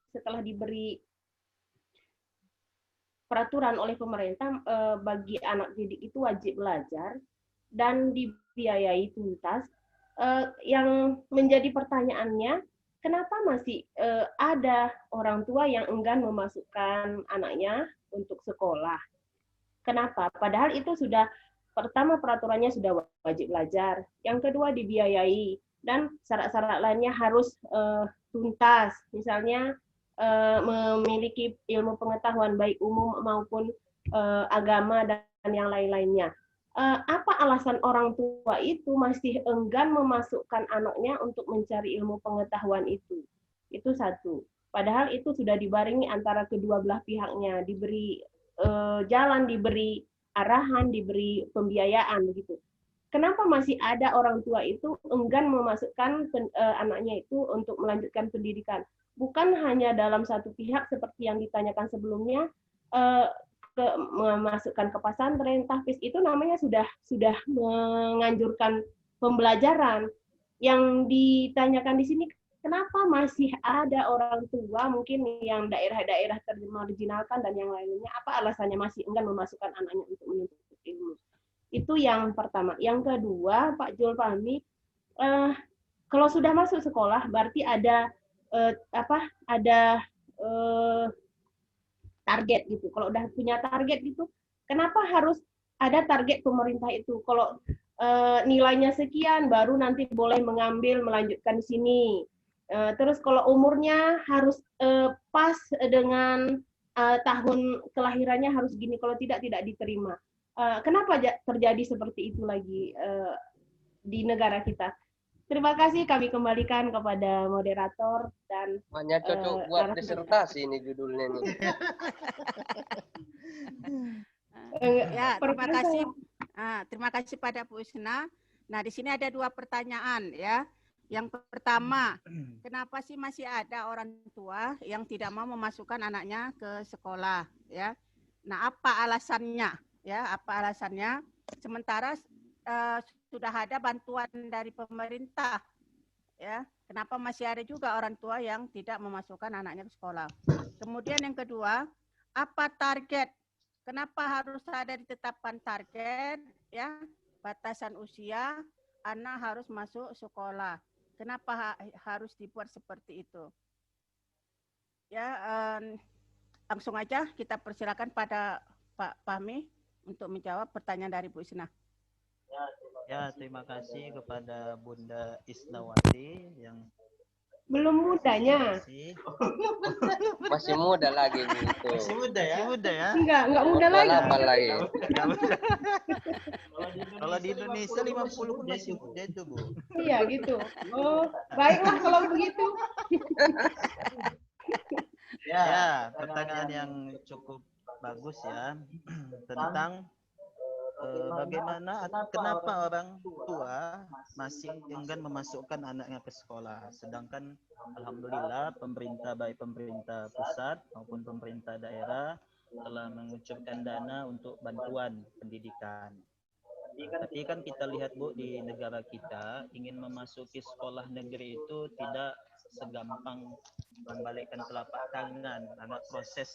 setelah diberi peraturan oleh pemerintah bagi anak didik itu wajib belajar dan dibiayai tuntas, yang menjadi pertanyaannya, kenapa masih ada orang tua yang enggan memasukkan anaknya untuk sekolah? Kenapa? Padahal itu sudah, pertama peraturannya sudah wajib belajar, yang kedua dibiayai, dan syarat-syarat lainnya harus tuntas, misalnya memiliki ilmu pengetahuan baik umum maupun agama dan yang lain-lainnya. Apa alasan orang tua itu masih enggan memasukkan anaknya untuk mencari ilmu pengetahuan itu? Itu satu. Padahal itu sudah dibarengi antara kedua belah pihaknya, diberi jalan, diberi arahan, diberi pembiayaan begitu. Kenapa masih ada orang tua itu enggan memasukkan anaknya itu untuk melanjutkan pendidikan? Bukan hanya dalam satu pihak seperti yang ditanyakan sebelumnya, memasukkan ke pesantren, tahfiz itu namanya sudah menganjurkan pembelajaran. Yang ditanyakan di sini, kenapa masih ada orang tua mungkin yang daerah-daerah termarginalkan dan yang lainnya, apa alasannya masih enggan memasukkan anaknya untuk menuntut ilmu? Itu yang pertama. Yang kedua, Pak Jul Fahmi, kalau sudah masuk sekolah berarti ada target gitu. Kalau udah punya target gitu, kenapa harus ada target pemerintah itu? Kalau nilainya sekian baru nanti boleh melanjutkan di sini. Terus kalau umurnya harus pas dengan tahun kelahirannya harus gini, kalau tidak diterima. Kenapa terjadi seperti itu lagi di negara kita? Terima kasih, kami kembalikan kepada moderator dan hanya cocok buat disertasi ini judulnya nih. Ya, terima kasih. Terima kasih pada Bu Isna. Nah, di sini ada 2 pertanyaan ya. Yang pertama, kenapa sih masih ada orang tua yang tidak mau memasukkan anaknya ke sekolah ya? Nah, apa alasannya? Ya, apa alasannya? Sementara sudah ada bantuan dari pemerintah, ya. Kenapa masih ada juga orang tua yang tidak memasukkan anaknya ke sekolah? Kemudian yang kedua, apa target? Kenapa harus ada ditetapkan target, ya, batasan usia anak harus masuk sekolah. Kenapa harus dibuat seperti itu? Ya, langsung aja kita persilakan pada Pak Fahmi untuk menjawab pertanyaan dari Bu Isna. Ya, terima kasih kepada Bunda Isnawati yang belum mudanya. Masih muda lagi gitu. Masih muda ya? Masih muda ya? Enggak muda lagi. lagi. Kalau di Indonesia 50 pun masih muda itu, Bu. Iya gitu. Oh, baiklah kalau begitu. Ya, pertanyaan yang cukup bagus ya tentang bagaimana kenapa orang tua masih enggan memasukkan anaknya ke sekolah, sedangkan alhamdulillah pemerintah baik pemerintah pusat maupun pemerintah daerah telah mengucurkan dana untuk bantuan pendidikan. Tapi kan kita lihat Bu, di negara kita ingin memasuki sekolah negeri itu tidak segampang membalikkan telapak tangan, karena proses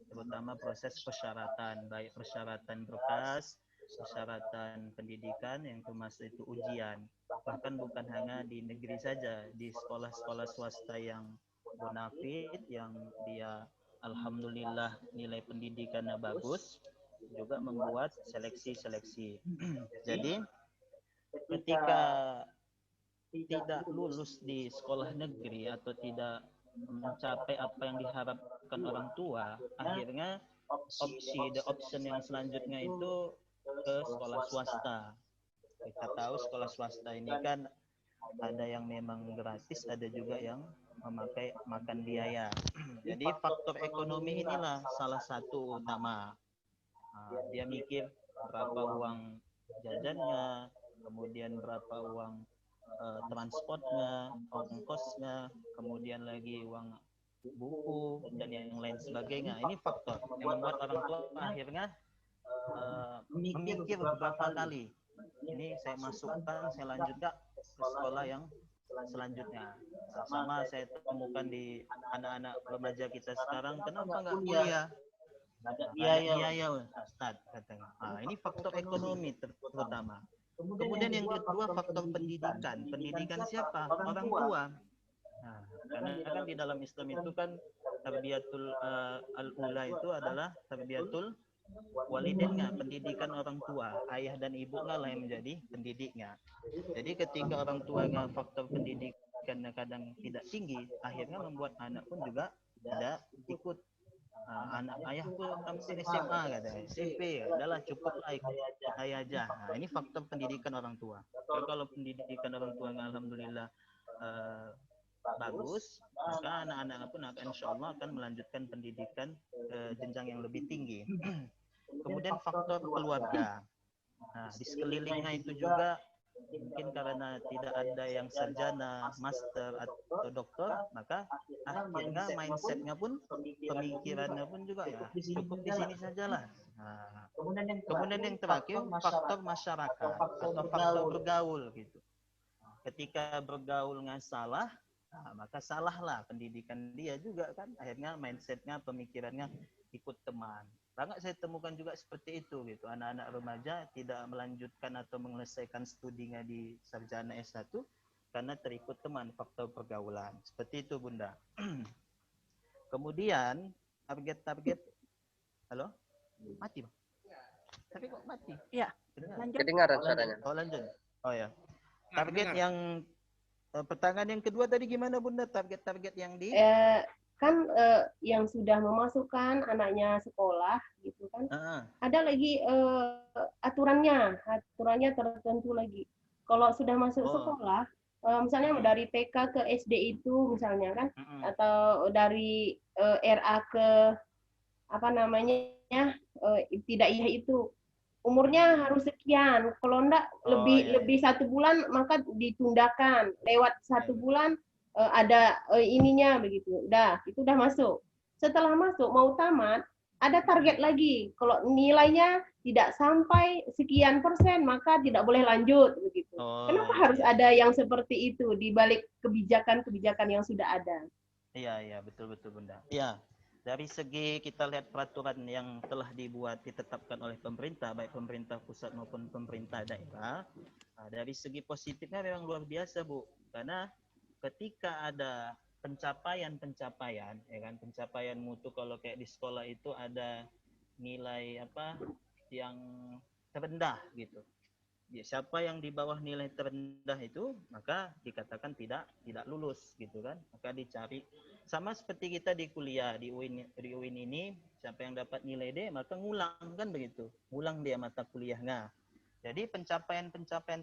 terutama proses persyaratan, baik persyaratan berkas, persyaratan pendidikan yang termasuk itu ujian. Bahkan bukan hanya di negeri saja, di sekolah-sekolah swasta yang bonafit, yang dia alhamdulillah nilai pendidikannya bagus, juga membuat seleksi-seleksi. Jadi ketika tidak lulus di sekolah negeri atau tidak mencapai apa yang diharapkan orang tua, akhirnya the option yang selanjutnya itu ke sekolah swasta. Kita tahu sekolah swasta ini kan ada yang memang gratis, ada juga yang memakai makan biaya. Jadi faktor ekonomi inilah salah satu utama. Dia mikir berapa uang jajannya, kemudian berapa uang transportnya, ongkosnya, kemudian lagi uang buku dan yang lain sebagainya. Ini faktor yang membuat orang tua akhirnya memikir beberapa kali. Ini saya masukkan, saya lanjutkan ke sekolah yang selanjutnya. Sama saya temukan di anak-anak remaja kita sekarang, kenapa nggak kuliah? Biaya Ustaz katanya. Ini faktor ekonomi terutama. Kemudian yang kedua faktor pendidikan. Pendidikan siapa? Orang tua. Karena kan di dalam Islam itu kan tarbiyatul al-ula itu adalah tarbiyatul walidainnya, pendidikan orang tua. Ayah dan ibu lah yang menjadi pendidiknya. Jadi ketika orang tuanya faktor pendidikannya kadang tidak tinggi, akhirnya membuat anak pun juga tidak ikut. Anak ayahku tamat SMA katanya, SMP, adalah cukup lah ikut ayah aja. Ini faktor pendidikan orang tua. Kalau pendidikan orang tua alhamdulillah bagus, maka anak-anak pun akan insya Allah akan melanjutkan pendidikan ke jenjang yang lebih tinggi. Kemudian faktor keluarga. Di sekelilingnya itu juga mungkin karena tidak ada yang sarjana, master atau doktor, maka akhirnya mindsetnya pun, pemikirannya pun juga ya cukup di sini sajalah. Kemudian yang terakhir faktor masyarakat atau faktor bergaul gitu. Ketika bergaul nggak salah, maka salahlah pendidikan dia juga kan. Akhirnya mindsetnya, pemikirannya ikut teman. Banyak saya temukan juga seperti itu gitu. Anak-anak remaja tidak melanjutkan atau menyelesaikan studinya di sarjana S1 karena terikut teman, faktor pergaulan. Seperti itu Bunda. Kemudian target-target, halo? Mati Bang? Tapi kok mati? Ya, lanjut. Kedengaran suaranya. Oh lanjut. Oh ya. Target yang pertanyaan yang kedua tadi gimana Bunda? Target-target yang di kan yang sudah memasukkan anaknya sekolah gitu kan, ada lagi aturannya tertentu lagi. Kalau sudah masuk sekolah, misalnya dari TK ke SD itu misalnya kan, atau dari RA ke apa namanya ibtidaiyah itu umurnya harus sekian. Kalau enggak lebih 1 bulan maka ditundakan, lewat 1 bulan ada ininya begitu. Itu udah masuk. Setelah masuk mau tamat, ada target lagi. Kalau nilainya tidak sampai sekian persen, maka tidak boleh lanjut begitu. Kenapa harus ada yang seperti itu di balik kebijakan-kebijakan yang sudah ada? Iya, betul Bunda. Iya. dari segi kita lihat peraturan yang telah ditetapkan oleh pemerintah, baik pemerintah pusat maupun pemerintah daerah, dari segi positifnya memang luar biasa, Bu. Karena ketika ada pencapaian, ya kan, pencapaian mutu, kalau kayak di sekolah itu ada nilai apa yang terendah gitu. Siapa yang di bawah nilai terendah itu maka dikatakan tidak lulus gitu kan, maka dicari. Sama seperti kita di kuliah di UIN ini, siapa yang dapat nilai D maka ngulang kan begitu, ngulang dia mata kuliahnya. Jadi pencapaian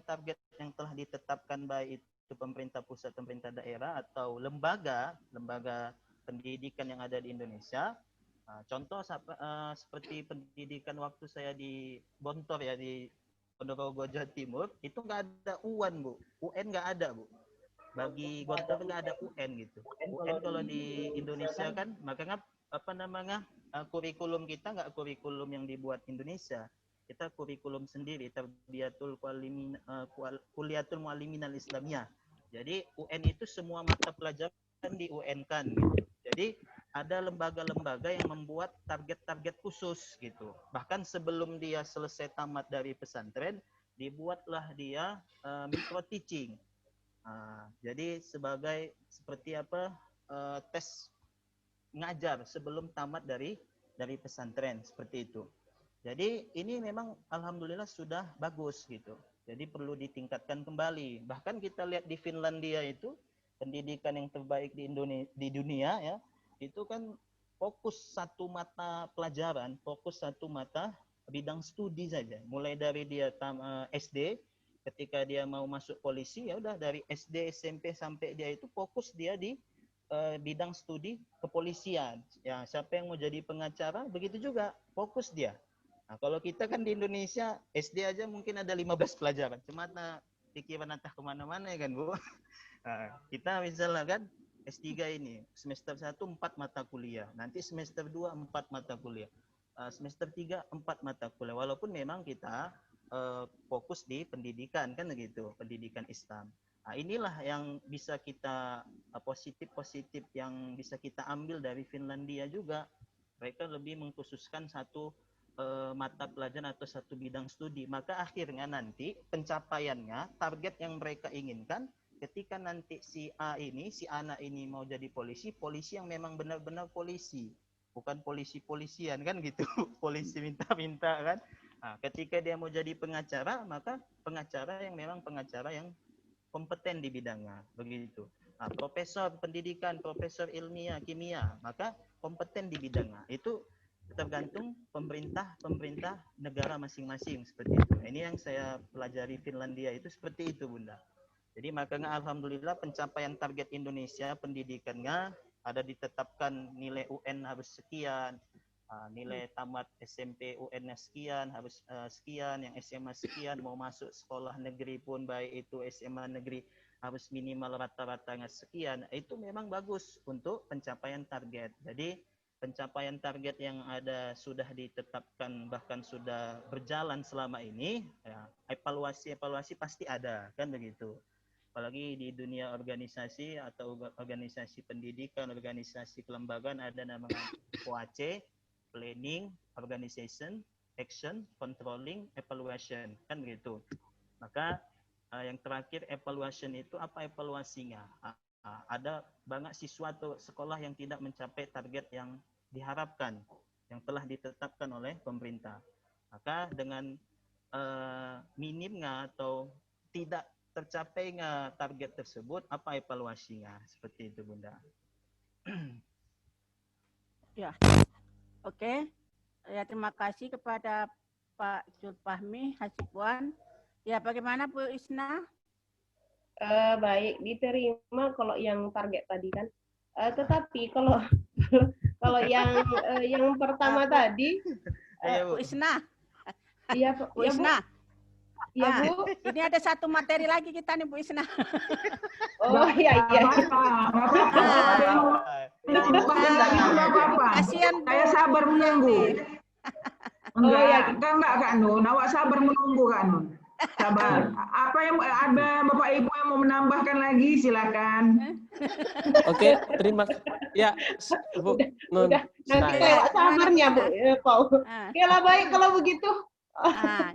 target yang telah ditetapkan baik itu pemerintah pusat, pemerintah daerah atau lembaga pendidikan yang ada di Indonesia. Contoh seperti pendidikan waktu saya di Bontor ya, di Ponorogo, Jawa Timur, itu nggak ada UN, Bu. UN nggak ada, Bu. Bagi Gontor nggak ada UN gitu. UN kalau di Indonesia kan, makanya kurikulum kita nggak kurikulum yang dibuat Indonesia. Kita kurikulum sendiri, Tarbiyatul Kuliyatul Muallimin al-Islamiyah. Jadi UN itu semua mata pelajaran di UN kan gitu. Jadi ada lembaga-lembaga yang membuat target-target khusus gitu. Bahkan sebelum dia selesai tamat dari pesantren, dibuatlah dia micro teaching. Jadi seperti tes ngajar sebelum tamat dari pesantren, seperti itu. Jadi ini memang alhamdulillah sudah bagus gitu. Jadi perlu ditingkatkan kembali. Bahkan kita lihat di Finlandia itu pendidikan yang terbaik di dunia ya, itu kan fokus satu mata pelajaran, fokus satu mata bidang studi saja. Mulai dari dia SD, ketika dia mau masuk polisi, ya udah dari SD, SMP sampai dia itu fokus dia di bidang studi kepolisian. Ya, siapa yang mau jadi pengacara, begitu juga fokus dia. Nah, kalau kita kan di Indonesia, SD aja mungkin ada 15 pelajaran. Cuma pikiran entah kemana-mana ya kan, Bu. Nah, kita misalnya kan S3 ini, semester 1 4 mata kuliah, nanti semester 2 4 mata kuliah, semester 3 4 mata kuliah, walaupun memang kita fokus di pendidikan kan begitu, pendidikan Islam. Nah, inilah yang bisa kita positif yang bisa kita ambil dari Finlandia juga. Mereka lebih mengkhususkan satu mata pelajaran atau satu bidang studi, maka akhirnya nanti pencapaiannya, target yang mereka inginkan, ketika nanti si anak ini mau jadi polisi yang memang benar-benar polisi, bukan polisian kan gitu, polisi minta-minta kan. Nah, ketika dia mau jadi pengacara, maka pengacara yang memang pengacara yang kompeten di bidangnya, begitu. Nah, profesor pendidikan, profesor ilmiah, kimia, maka kompeten di bidangnya. Itu tergantung pemerintah negara masing-masing seperti itu. Nah, ini yang saya pelajari Finlandia itu seperti itu, Bunda. Jadi makanya alhamdulillah pencapaian target Indonesia pendidikannya ada ditetapkan nilai UN harus sekian, nilai tamat SMP UN-nya sekian, harus sekian, yang SMA sekian, mau masuk sekolah negeri pun baik itu SMA negeri harus minimal rata-ratanya sekian. Itu memang bagus untuk pencapaian target. Jadi pencapaian target yang ada sudah ditetapkan bahkan sudah berjalan selama ini, ya, evaluasi pasti ada kan begitu. Apalagi di dunia organisasi atau organisasi pendidikan, organisasi kelembagaan ada namanya POAC, Planning, Organization, Action, Controlling, Evaluation, kan begitu. Maka yang terakhir evaluation itu apa evaluasinya? Ada banyak siswa atau sekolah yang tidak mencapai target yang diharapkan, yang telah ditetapkan oleh pemerintah. Maka dengan minimnya atau tidak tercapainya target tersebut, apa evaluasinya? Seperti itu, Bunda. Ya, oke. Ya, terima kasih kepada Pak Zulfahmi Hasibuan. Ya, bagaimana Bu Isna? Baik, diterima kalau yang target tadi kan. Tetapi kalau yang pertama tadi, Bu Isna. Iya, Bu Isna. Ya, Bu, ini ada satu materi lagi kita nih Bu Isna. Oh iya. Kasihan, saya sabar menunggu. Enggak, Kak Nun. Awak sabar menunggu, Kak Nun. Sabar. Apa yang ada Bapak Ibu yang mau menambahkan lagi? Silakan. Oke, terima ya Bu Nun. Nanti lewat sabarnya Bu Pau. Ya lah baik kalau begitu.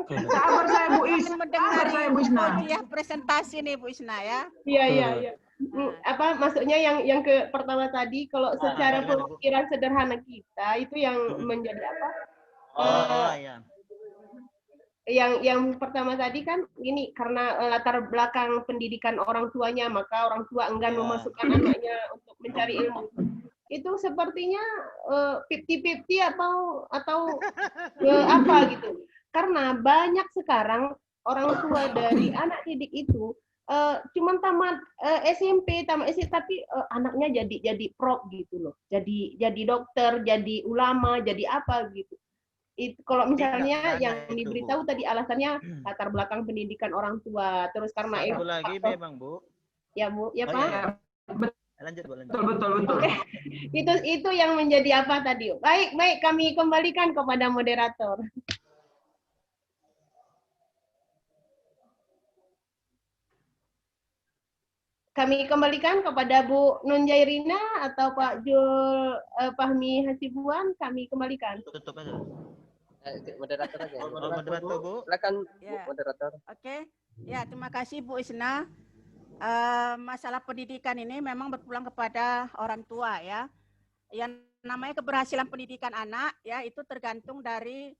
Sabar saya Bu Is. Sabar saya Bu Isna. Ya presentasi nih Bu Isna ya. Iya. Apa maksudnya yang ke pertama tadi kalau secara pemikiran sederhana kita itu yang menjadi apa? Ya. Yang pertama tadi kan ini karena latar belakang pendidikan orang tuanya, maka orang tua enggan memasukkan anaknya untuk mencari ilmu. Itu sepertinya 50-50 atau apa gitu. Karena banyak sekarang orang tua dari anak didik itu cuman tamat SMP, tamat SD, tapi anaknya jadi prof gitu loh. Jadi dokter, jadi ulama, jadi apa gitu. Itu kalau misalnya yang diberitahu tadi alasannya latar belakang pendidikan orang tua, terus karena Satu lagi memang Bu. Ya Bu, ya Pak. Lanjut Bu, lanjut. Betul. Itu yang menjadi apa tadi? Baik, kami kembalikan kepada moderator. Kami kembalikan kepada Bu Nun Jairina atau Pak Jul Fahmi Hasibuan, kami kembalikan. Tutup aja. Moderator aja. Moderator Bu. Silakan Ya. moderator. Oke. Ya, terima kasih Bu Isna. Masalah pendidikan ini memang berpulang kepada orang tua ya. Yang namanya keberhasilan pendidikan anak ya itu tergantung dari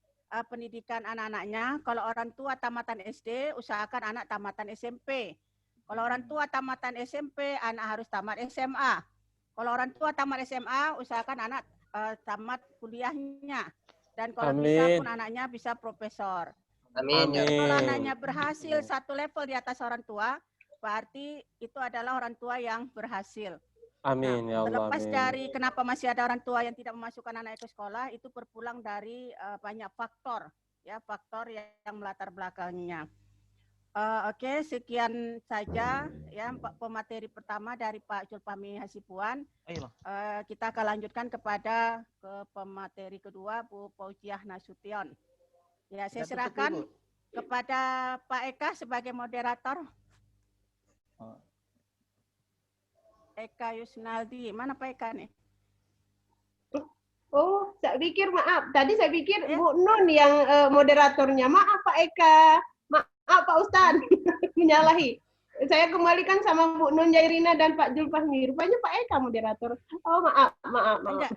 pendidikan anak-anaknya. Kalau orang tua tamatan SD, usahakan anak tamatan SMP. Kalau orang tua tamatan SMP, anak harus tamat SMA. Kalau orang tua tamat SMA, usahakan anak tamat kuliahnya. Dan kalau bisa pun anaknya bisa profesor. Amin. Kalau anaknya berhasil satu level di atas orang tua, berarti itu adalah orang tua yang berhasil. Amin ya Allah. Terlepas dari kenapa masih ada orang tua yang tidak memasukkan anak ke sekolah, itu berpulang dari banyak faktor, ya faktor yang melatar belakangnya. Oke, sekian saja ya pemateri pertama dari Pak Julfahmi Hasibuan. Kita akan lanjutkan kepada pemateri kedua Bu Fauziah Nasution. Ya, saya serahkan kepada Pak Eka sebagai moderator. Eka Yusnaldi, mana Pak Eka nih? Oh, saya pikir maaf. Tadi saya pikir Bu Nun yang moderatornya. Maaf Pak Eka. Maaf Pak Ustadz, menyalahi. Saya kembalikan sama Bu Nun Jairina dan Pak Julfahmi. Rupanya Pak Eka moderator. Oh maaf. Enggak,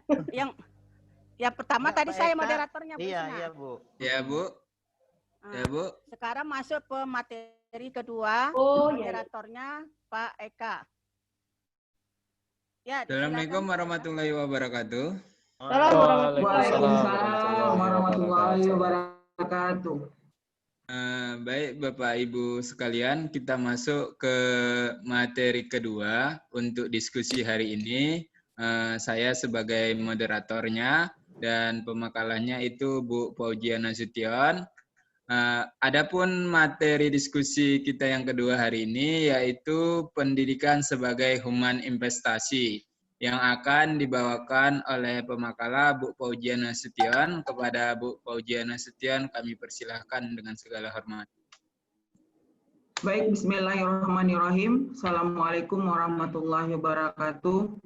yang pertama tadi saya moderatornya Bu. Iya Bu. Ya Bu. Ya Bu. Sekarang masuk pemateri kedua. Moderatornya Pak Eka. Ya, Assalamualaikum warahmatullahi wabarakatuh. Waalaikumsalam warahmatullahi wabarakatuh. Baik Bapak Ibu sekalian, kita masuk ke materi kedua untuk diskusi hari ini. Saya sebagai moderatornya dan pemakalahnya itu Bu Fauziah Nasution. Adapun materi diskusi kita yang kedua hari ini yaitu pendidikan sebagai human investasi yang akan dibawakan oleh pemakalah Bu Fauziah Nasution. Kepada Bu Fauziah Nasution kami persilahkan dengan segala hormat. Baik, bismillahirrahmanirrahim. Assalamualaikum warahmatullahi wabarakatuh.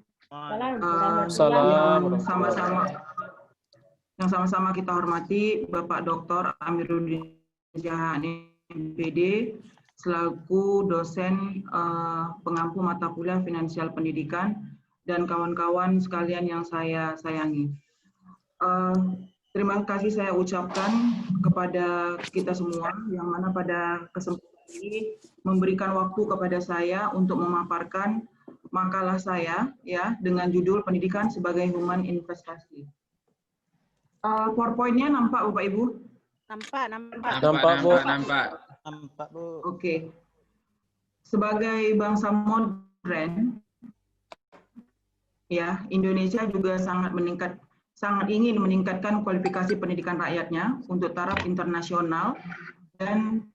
Yang sama-sama kita hormati Bapak Dr. Amiruddin Jahani, MPD, selaku dosen pengampu mata kuliah finansial pendidikan, dan kawan-kawan sekalian yang saya sayangi. Terima kasih saya ucapkan kepada kita semua yang mana pada kesempatan ini memberikan waktu kepada saya untuk memaparkan makalah saya ya dengan judul Pendidikan sebagai Human Investasi. PowerPoint-nya nampak Bapak Ibu? Nampak Bu. Oke. Sebagai bangsa modern, ya, Indonesia juga sangat ingin meningkatkan kualifikasi pendidikan rakyatnya untuk taraf internasional dan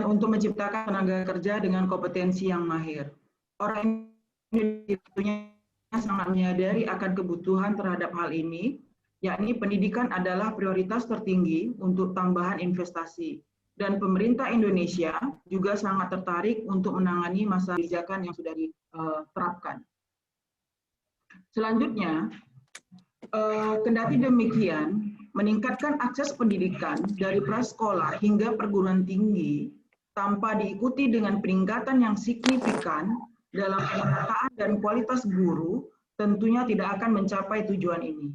untuk menciptakan tenaga kerja dengan kompetensi yang mahir. Orang Indonesia sangat menyadari akan kebutuhan terhadap hal ini, yakni pendidikan adalah prioritas tertinggi untuk tambahan investasi. Dan pemerintah Indonesia juga sangat tertarik untuk menangani masalah kebijakan yang sudah diterapkan. Selanjutnya, kendati demikian, meningkatkan akses pendidikan dari prasekolah hingga perguruan tinggi tanpa diikuti dengan peningkatan yang signifikan dalam penataan dan kualitas guru tentunya tidak akan mencapai tujuan ini.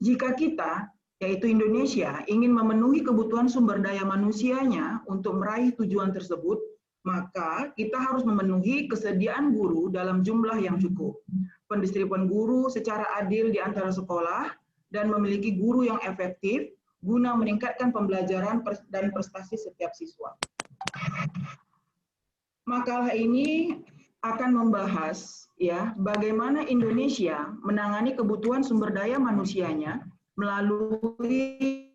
Jika kita, yaitu Indonesia, ingin memenuhi kebutuhan sumber daya manusianya untuk meraih tujuan tersebut, maka kita harus memenuhi kesediaan guru dalam jumlah yang cukup, pendistribusian guru secara adil di antara sekolah, dan memiliki guru yang efektif guna meningkatkan pembelajaran dan prestasi setiap siswa. Makalah ini akan membahas ya bagaimana Indonesia menangani kebutuhan sumber daya manusianya melalui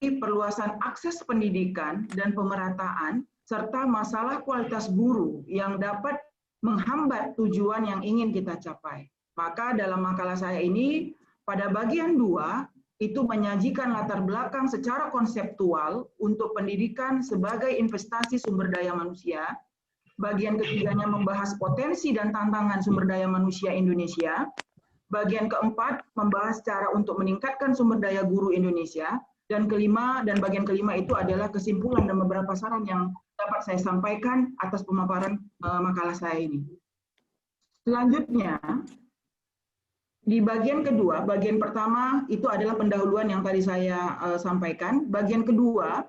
perluasan akses pendidikan dan pemerataan serta masalah kualitas guru yang dapat menghambat tujuan yang ingin kita capai. Maka dalam makalah saya ini pada bagian 2 itu menyajikan latar belakang secara konseptual untuk pendidikan sebagai investasi sumber daya manusia. Bagian ketiganya membahas potensi dan tantangan sumber daya manusia Indonesia. Bagian keempat membahas cara untuk meningkatkan sumber daya guru Indonesia. Dan bagian kelima itu adalah kesimpulan dan beberapa saran yang dapat saya sampaikan atas pemaparan makalah saya ini. Selanjutnya, di bagian kedua, bagian pertama itu adalah pendahuluan yang tadi saya sampaikan. Bagian kedua,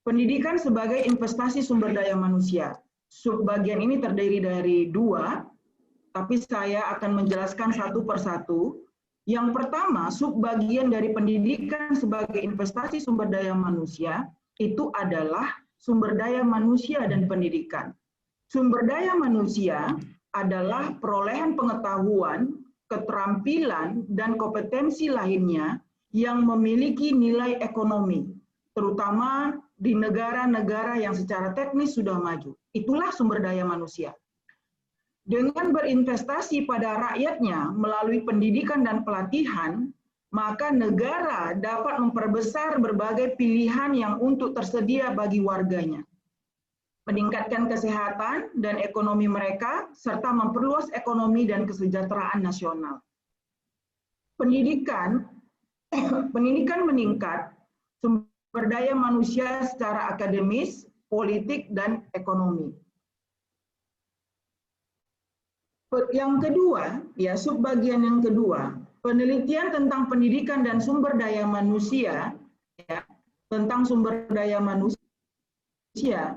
pendidikan sebagai investasi sumber daya manusia. Subbagian ini terdiri dari 2, tapi saya akan menjelaskan satu persatu. Yang pertama, subbagian dari pendidikan sebagai investasi sumber daya manusia itu adalah sumber daya manusia dan pendidikan. Sumber daya manusia adalah perolehan pengetahuan, keterampilan, dan kompetensi lainnya yang memiliki nilai ekonomi, terutama di negara-negara yang secara teknis sudah maju. Itulah sumber daya manusia. Dengan berinvestasi pada rakyatnya melalui pendidikan dan pelatihan, maka negara dapat memperbesar berbagai pilihan yang untuk tersedia bagi warganya, meningkatkan kesehatan dan ekonomi mereka, serta memperluas ekonomi dan kesejahteraan nasional. Pendidikan meningkat sumber daya manusia secara akademis, politik, dan ekonomi. Yang kedua, ya subbagian yang kedua, penelitian tentang pendidikan dan sumber daya manusia, ya, tentang sumber daya manusia,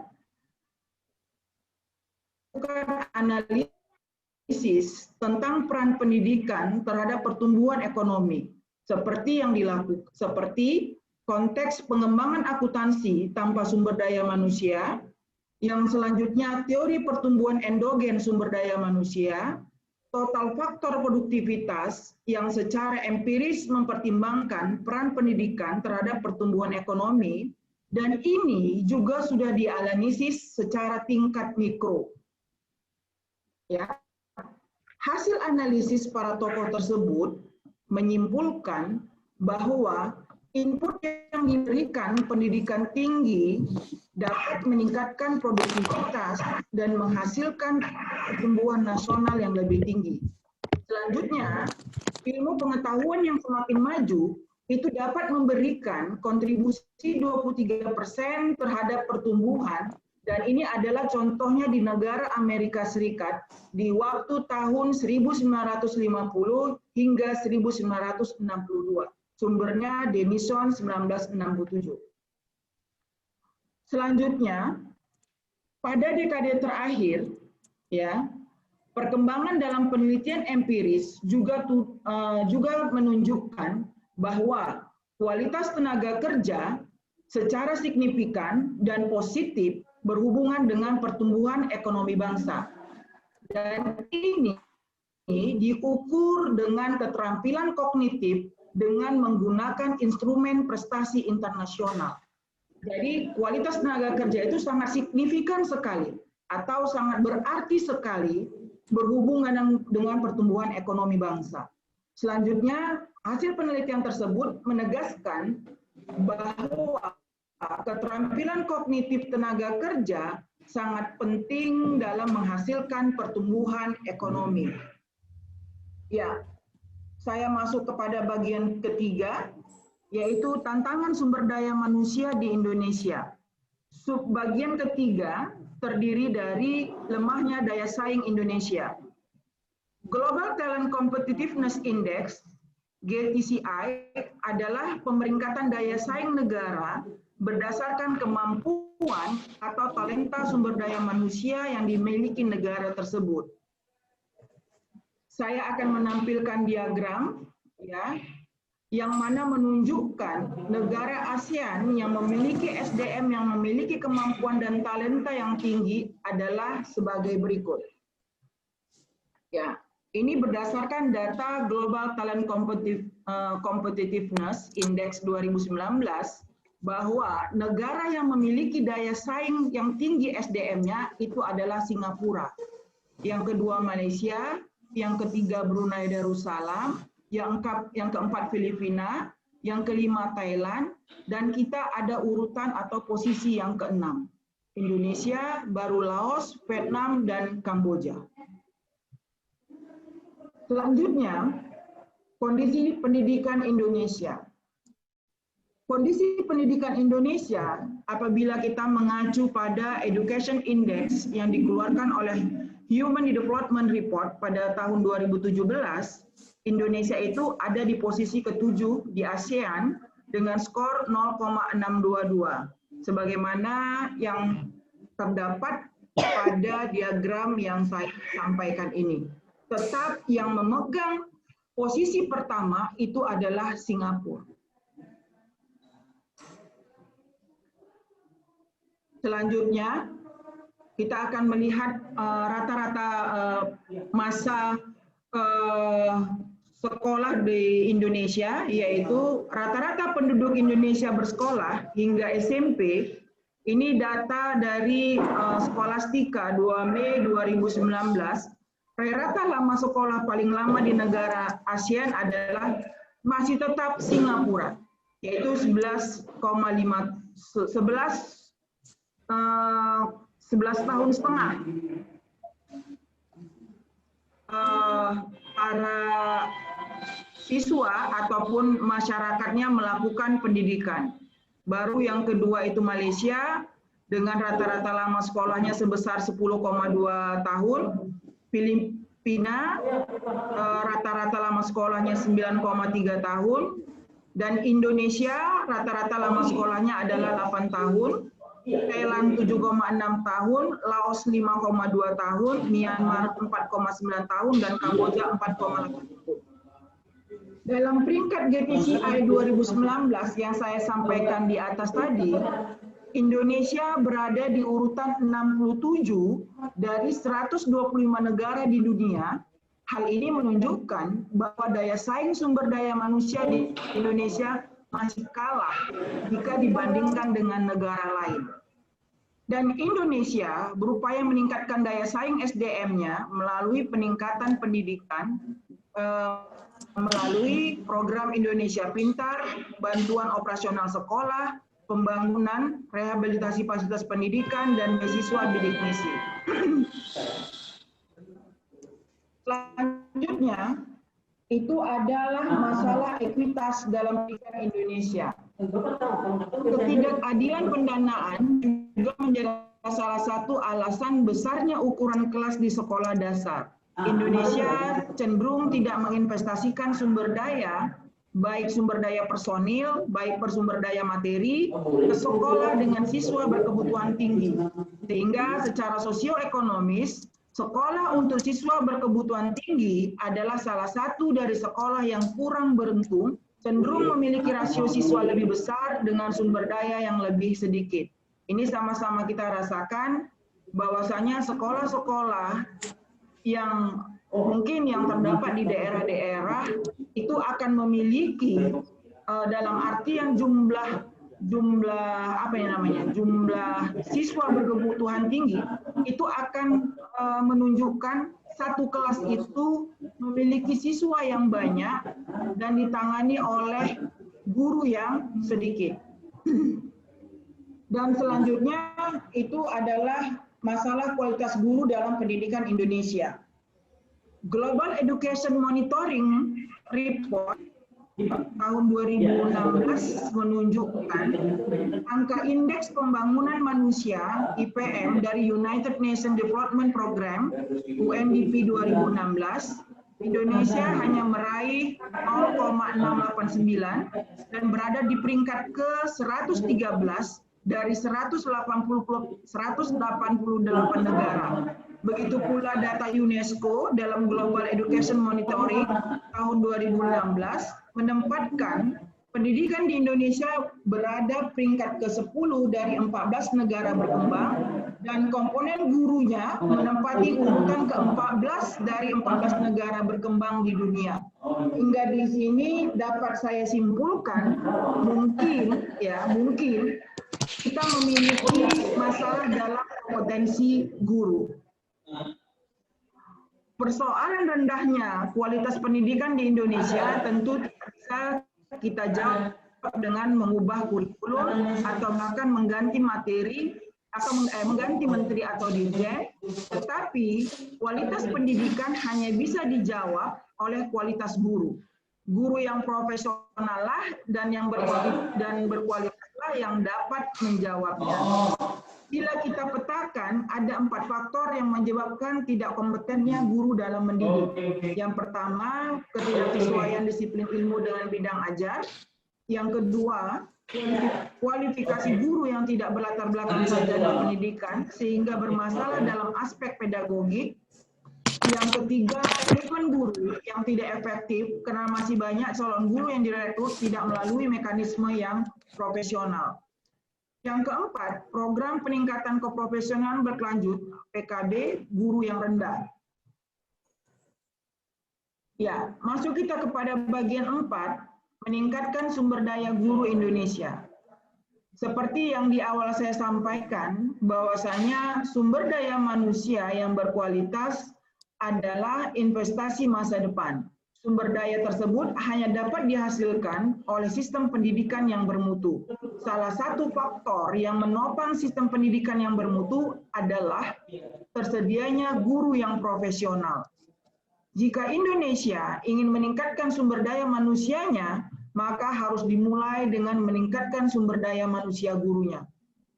bukan analisis tentang peran pendidikan terhadap pertumbuhan ekonomi, seperti yang dilakukan, seperti konteks pengembangan akuntansi tanpa sumber daya manusia, yang selanjutnya teori pertumbuhan endogen sumber daya manusia, total faktor produktivitas yang secara empiris mempertimbangkan peran pendidikan terhadap pertumbuhan ekonomi, dan ini juga sudah dianalisis secara tingkat mikro. Ya. Hasil analisis para tokoh tersebut menyimpulkan bahwa input yang diberikan pendidikan tinggi dapat meningkatkan produktivitas dan menghasilkan pertumbuhan nasional yang lebih tinggi. Selanjutnya, ilmu pengetahuan yang semakin maju itu dapat memberikan kontribusi 23% terhadap pertumbuhan, dan ini adalah contohnya di negara Amerika Serikat di waktu tahun 1950 hingga 1962. Sumbernya Denison 1967. Selanjutnya, pada dekade terakhir, ya, perkembangan dalam penelitian empiris juga menunjukkan bahwa kualitas tenaga kerja secara signifikan dan positif berhubungan dengan pertumbuhan ekonomi bangsa. Dan ini diukur dengan keterampilan kognitif dengan menggunakan instrumen prestasi internasional. Jadi kualitas tenaga kerja itu sangat signifikan sekali atau sangat berarti sekali berhubungan dengan pertumbuhan ekonomi bangsa. Selanjutnya, hasil penelitian tersebut menegaskan bahwa keterampilan kognitif tenaga kerja sangat penting dalam menghasilkan pertumbuhan ekonomi. Ya, saya masuk kepada bagian ketiga, yaitu tantangan sumber daya manusia di Indonesia. Subbagian ketiga terdiri dari lemahnya daya saing Indonesia. Global Talent Competitiveness Index, GTCI, adalah pemeringkatan daya saing negara berdasarkan kemampuan atau talenta sumber daya manusia yang dimiliki negara tersebut. Saya akan menampilkan diagram, ya, yang mana menunjukkan negara ASEAN yang memiliki SDM yang memiliki kemampuan dan talenta yang tinggi adalah sebagai berikut. Ya, ini berdasarkan data Global Talent Competitiveness Index 2019 bahwa negara yang memiliki daya saing yang tinggi SDM-nya itu adalah Singapura. Yang kedua Malaysia, yang ketiga Brunei Darussalam, yang keempat Filipina, yang kelima Thailand, dan kita ada urutan atau posisi yang keenam. Indonesia, baru Laos, Vietnam, dan Kamboja. Selanjutnya, kondisi pendidikan Indonesia. Kondisi pendidikan Indonesia apabila kita mengacu pada Education Index yang dikeluarkan oleh Human Development Report pada tahun 2017, Indonesia itu ada di posisi ke-7 di ASEAN dengan skor 0,622, sebagaimana yang terdapat pada diagram yang saya sampaikan ini. Tetap yang memegang posisi pertama itu adalah Singapura. Selanjutnya, kita akan melihat rata-rata masa sekolah di Indonesia, yaitu rata-rata penduduk Indonesia bersekolah hingga SMP. Ini data dari Skolastika 2 Mei 2019. Rata lama sekolah paling lama di negara ASEAN adalah masih tetap Singapura, yaitu 11 tahun setengah. Para siswa ataupun masyarakatnya melakukan pendidikan. Baru yang kedua itu Malaysia dengan rata-rata lama sekolahnya sebesar 10,2 tahun. Filipina rata-rata lama sekolahnya 9,3 tahun. Dan Indonesia rata-rata lama sekolahnya adalah 8 tahun. Thailand 7,6 tahun, Laos 5,2 tahun, Myanmar 4,9 tahun, dan Kamboja 4,8 tahun. Dalam peringkat GTCI 2019 yang saya sampaikan di atas tadi, Indonesia berada di urutan 67 dari 125 negara di dunia. Hal ini menunjukkan bahwa daya saing sumber daya manusia di Indonesia masih kalah jika dibandingkan dengan negara lain. Dan Indonesia berupaya meningkatkan daya saing SDM-nya melalui peningkatan pendidikan, melalui program Indonesia Pintar, bantuan operasional sekolah, pembangunan, rehabilitasi fasilitas pendidikan, dan beasiswa bidik misi. Selanjutnya, itu adalah masalah ekuitas dalam pendidikan Indonesia. Ketidakadilan pendanaan juga menjadi salah satu alasan besarnya ukuran kelas di sekolah dasar. Indonesia cenderung tidak menginvestasikan sumber daya, baik sumber daya personil, baik sumber daya materi, ke sekolah dengan siswa berkebutuhan tinggi. Sehingga secara sosioekonomis, sekolah untuk siswa berkebutuhan tinggi adalah salah satu dari sekolah yang kurang beruntung, cenderung memiliki rasio siswa lebih besar dengan sumber daya yang lebih sedikit. Ini sama-sama kita rasakan bahwasanya sekolah-sekolah yang mungkin yang terdapat di daerah-daerah itu akan memiliki dalam artian jumlah siswa berkebutuhan tinggi itu akan menunjukkan satu kelas itu memiliki siswa yang banyak dan ditangani oleh guru yang sedikit. Dan selanjutnya itu adalah masalah kualitas guru dalam pendidikan Indonesia. Global Education Monitoring Report tahun 2016 menunjukkan angka indeks pembangunan manusia IPM dari United Nations Development Program UNDP 2016, Indonesia hanya meraih 0,689 dan berada di peringkat ke-113 dari 188 negara. Begitu pula data UNESCO dalam Global Education Monitoring tahun 2016 menempatkan pendidikan di Indonesia berada peringkat ke-10 dari 14 negara berkembang dan komponen gurunya menempati urutan ke-14 dari 14 negara berkembang di dunia. Hingga di sini dapat saya simpulkan mungkin kita memiliki masalah dalam kompetensi guru. Persoalan rendahnya kualitas pendidikan di Indonesia tentu tidak bisa kita jawab dengan mengubah kurikulum atau bahkan mengganti materi atau mengganti menteri atau dirjen, tetapi kualitas pendidikan hanya bisa dijawab oleh kualitas guru. Guru yang profesional lah dan yang berkualitas lah yang dapat menjawabnya. Bila kita petakan, ada 4 faktor yang menyebabkan tidak kompetennya guru dalam mendidik. Yang pertama, ketidaksesuaian disiplin ilmu dengan bidang ajar. Yang kedua, kualifikasi guru yang tidak berlatar belakang sarjana pendidikan sehingga bermasalah dalam aspek pedagogik. Yang ketiga, rekrutmen guru yang tidak efektif karena masih banyak calon guru yang direkrut tidak melalui mekanisme yang profesional. Yang keempat, program peningkatan keprofesionalan berkelanjut, PKB, guru yang rendah. Ya, masuk kita kepada bagian 4, meningkatkan sumber daya guru Indonesia. Seperti yang di awal saya sampaikan, bahwasanya sumber daya manusia yang berkualitas adalah investasi masa depan. Sumber daya tersebut hanya dapat dihasilkan oleh sistem pendidikan yang bermutu. Salah satu faktor yang menopang sistem pendidikan yang bermutu adalah tersedianya guru yang profesional. Jika Indonesia ingin meningkatkan sumber daya manusianya, maka harus dimulai dengan meningkatkan sumber daya manusia gurunya.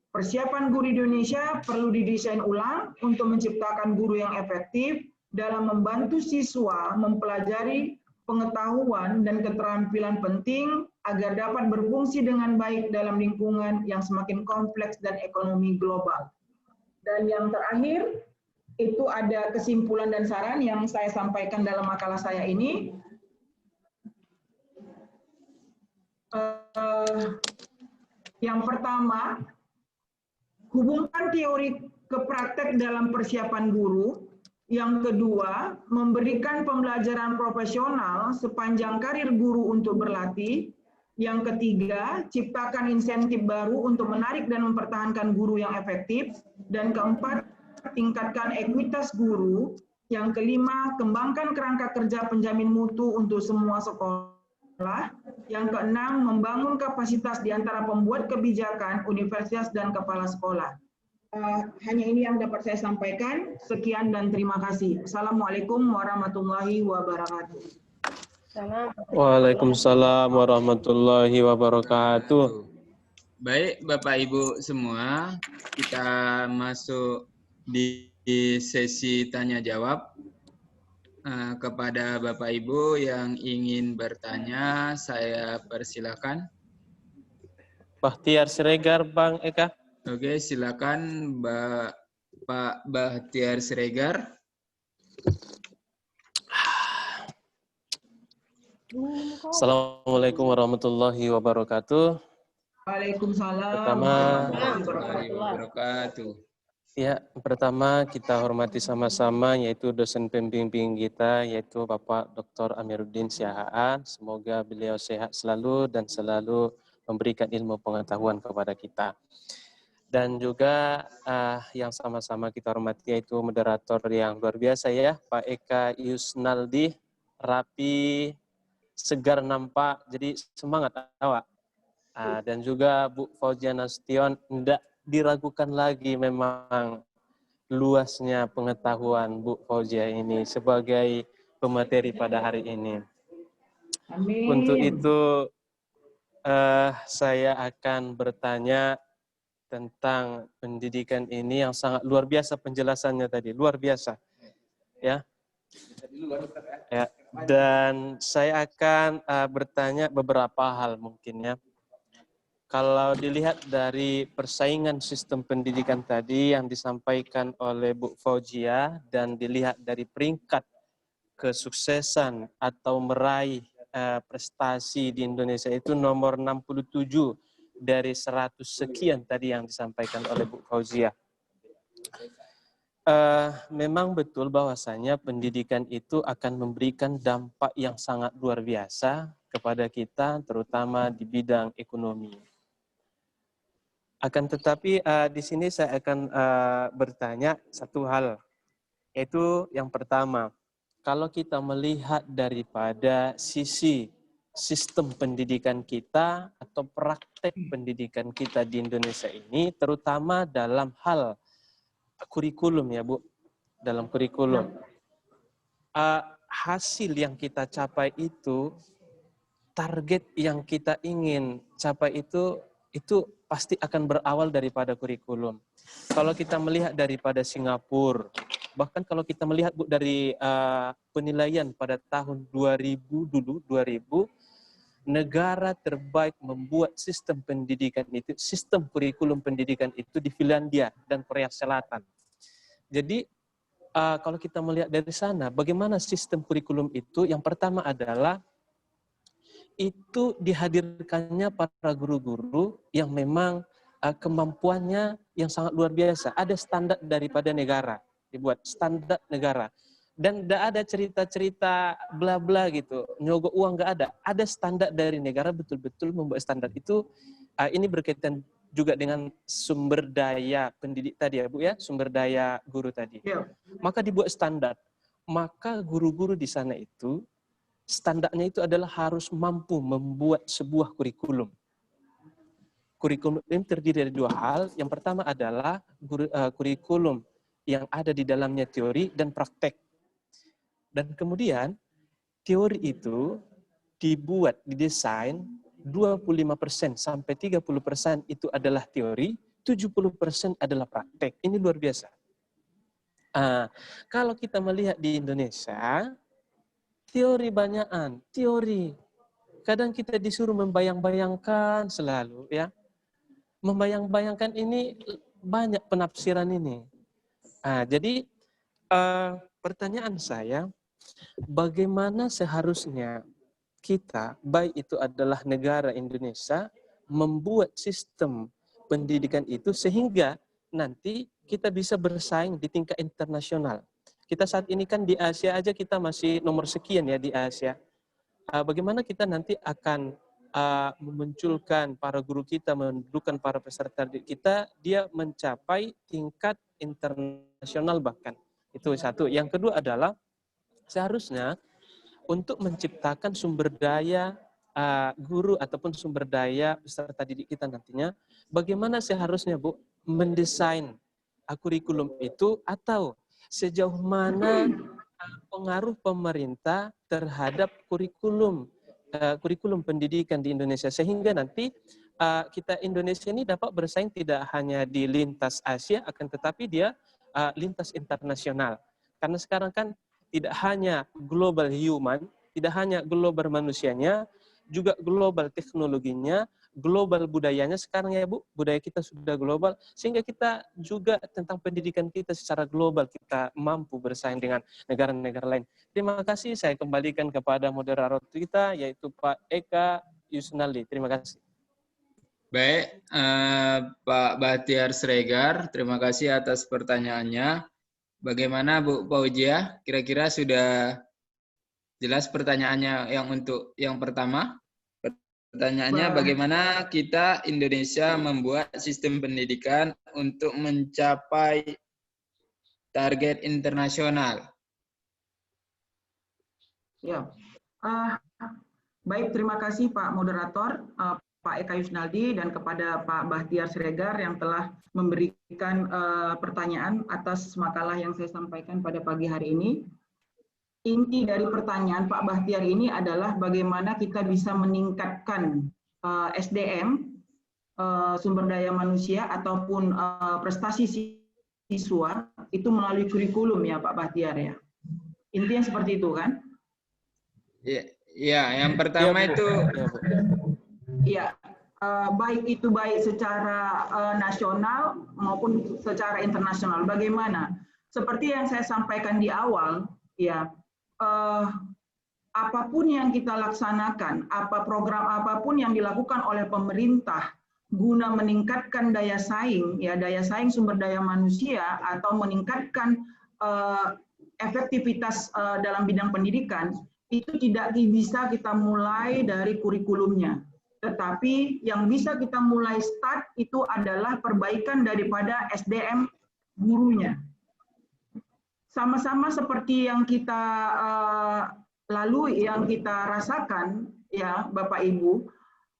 Persiapan guru Indonesia perlu didesain ulang untuk menciptakan guru yang efektif dalam membantu siswa mempelajari pengetahuan dan keterampilan penting agar dapat berfungsi dengan baik dalam lingkungan yang semakin kompleks dan ekonomi global. Dan yang terakhir, itu ada kesimpulan dan saran yang saya sampaikan dalam makalah saya ini. Yang pertama, hubungkan teori ke praktek dalam persiapan guru. Yang kedua, memberikan pembelajaran profesional sepanjang karir guru untuk berlatih. Yang ketiga, ciptakan insentif baru untuk menarik dan mempertahankan guru yang efektif. Dan keempat, tingkatkan ekuitas guru. Yang kelima, kembangkan kerangka kerja penjamin mutu untuk semua sekolah. Yang keenam, membangun kapasitas di antara pembuat kebijakan, universitas, dan kepala sekolah. Hanya ini yang dapat saya sampaikan. Sekian dan terima kasih. Assalamualaikum warahmatullahi wabarakatuh. Waalaikumsalam warahmatullahi wabarakatuh. Baik, Bapak Ibu semua, kita masuk di sesi tanya jawab. Kepada Bapak Ibu yang ingin bertanya, saya persilakan. Bahtiar Siregar, Bang Eka. Oke, silakan Pak Bahtiar Siregar. Assalamualaikum warahmatullahi wabarakatuh. Waalaikumsalam warahmatullahi wabarakatuh. Ya, pertama kita hormati sama-sama yaitu dosen pembimbing kita yaitu Bapak Dr. Amiruddin Syah. Semoga beliau sehat selalu dan selalu memberikan ilmu pengetahuan kepada kita. Dan juga yang sama-sama kita hormati yaitu moderator yang luar biasa ya, Pak Eka Yusnaldi, rapi, segar nampak, jadi semangat awak. Dan juga Bu Fauzia Nasution, tidak diragukan lagi memang luasnya pengetahuan Bu Fauzia ini sebagai pemateri pada hari ini. Amin. Untuk itu saya akan bertanya tentang pendidikan ini yang sangat luar biasa penjelasannya tadi, luar biasa. Ya. Ya, dan saya akan bertanya beberapa hal mungkin ya. Kalau dilihat dari persaingan sistem pendidikan tadi yang disampaikan oleh Bu Fauzia dan dilihat dari peringkat kesuksesan atau meraih prestasi di Indonesia itu nomor 67 dari 100 sekian tadi yang disampaikan oleh Bu Fauzia. Memang betul bahwasanya pendidikan itu akan memberikan dampak yang sangat luar biasa kepada kita, terutama di bidang ekonomi. Akan tetapi di sini saya akan bertanya satu hal, yaitu yang pertama, kalau kita melihat daripada sisi sistem pendidikan kita atau praktek pendidikan kita di Indonesia ini, terutama dalam hal kurikulum ya Bu, dalam kurikulum. Hasil yang kita capai itu, target yang kita ingin capai itu pasti akan berawal daripada kurikulum. Kalau kita melihat daripada Singapura, bahkan kalau kita melihat Bu dari penilaian pada tahun 2000 dulu, 2000, negara terbaik membuat sistem pendidikan itu, sistem kurikulum pendidikan itu di Finlandia dan Korea Selatan. Jadi kalau kita melihat dari sana, bagaimana sistem kurikulum itu? Yang pertama adalah itu dihadirkannya para guru-guru yang memang kemampuannya yang sangat luar biasa. Ada standar daripada negara, dibuat standar negara. Dan tidak ada cerita-cerita bla-bla gitu, nyogok uang nggak ada. Ada standar dari negara betul-betul membuat standar itu. Ini berkaitan juga dengan sumber daya pendidik tadi ya Bu ya, sumber daya guru tadi. Ya. Maka dibuat standar. Maka guru-guru di sana itu, standarnya itu adalah harus mampu membuat sebuah kurikulum. Kurikulum ini terdiri dari dua hal. Yang pertama adalah kurikulum yang ada di dalamnya teori dan praktek. Dan kemudian teori itu dibuat, didesain 25% sampai 30% itu adalah teori, 70% adalah praktek. Ini luar biasa. Kalau kita melihat di Indonesia, teori banyakan, teori. Kadang kita disuruh membayang-bayangkan selalu, ya. Membayang-bayangkan ini banyak penafsiran ini. Jadi pertanyaan saya, bagaimana seharusnya kita, baik itu adalah negara Indonesia, membuat sistem pendidikan itu sehingga nanti kita bisa bersaing di tingkat internasional. Kita saat ini kan di Asia aja kita masih nomor sekian ya di Asia. Bagaimana kita nanti akan memunculkan para guru kita, mendudukan para peserta didik kita, dia mencapai tingkat internasional bahkan. Itu satu. Yang kedua adalah seharusnya untuk menciptakan sumber daya guru ataupun sumber daya peserta didik kita nantinya, bagaimana seharusnya Bu mendesain kurikulum itu atau sejauh mana pengaruh pemerintah terhadap kurikulum pendidikan di Indonesia sehingga nanti kita Indonesia ini dapat bersaing tidak hanya di lintas Asia akan tetapi dia lintas internasional. Karena sekarang kan tidak hanya global human, tidak hanya global manusianya, juga global teknologinya, global budayanya sekarang ya Bu, budaya kita sudah global, sehingga kita juga tentang pendidikan kita secara global, kita mampu bersaing dengan negara-negara lain. Terima kasih, saya kembalikan kepada moderator kita, yaitu Pak Eka Yusnaldi. Terima kasih. Baik, Pak Bahtiar Sregar, terima kasih atas pertanyaannya. Bagaimana Bu Fauzia? Kira-kira sudah jelas pertanyaannya yang untuk yang pertama? Pertanyaannya, bagaimana kita Indonesia membuat sistem pendidikan untuk mencapai target internasional? Ya, baik, terima kasih Pak Moderator, Pak Eka Yusnaldi, dan kepada Pak Bahtiar Siregar yang telah memberikan pertanyaan atas makalah yang saya sampaikan pada pagi hari ini. Inti dari pertanyaan Pak Bahtiar ini adalah bagaimana kita bisa meningkatkan SDM, sumber daya manusia, ataupun prestasi siswa itu melalui kurikulum ya Pak Bahtiar ya. Intinya seperti itu kan? Iya, yang pertama itu. Iya, baik secara nasional maupun secara internasional. Bagaimana? Seperti yang saya sampaikan di awal, ya. Apapun yang kita laksanakan, program apapun yang dilakukan oleh pemerintah guna meningkatkan daya saing, ya daya saing sumber daya manusia atau meningkatkan efektivitas dalam bidang pendidikan, itu tidak bisa kita mulai dari kurikulumnya. Tetapi yang bisa kita mulai start itu adalah perbaikan daripada SDM gurunya. Sama-sama seperti yang kita lalui, yang kita rasakan, ya Bapak Ibu,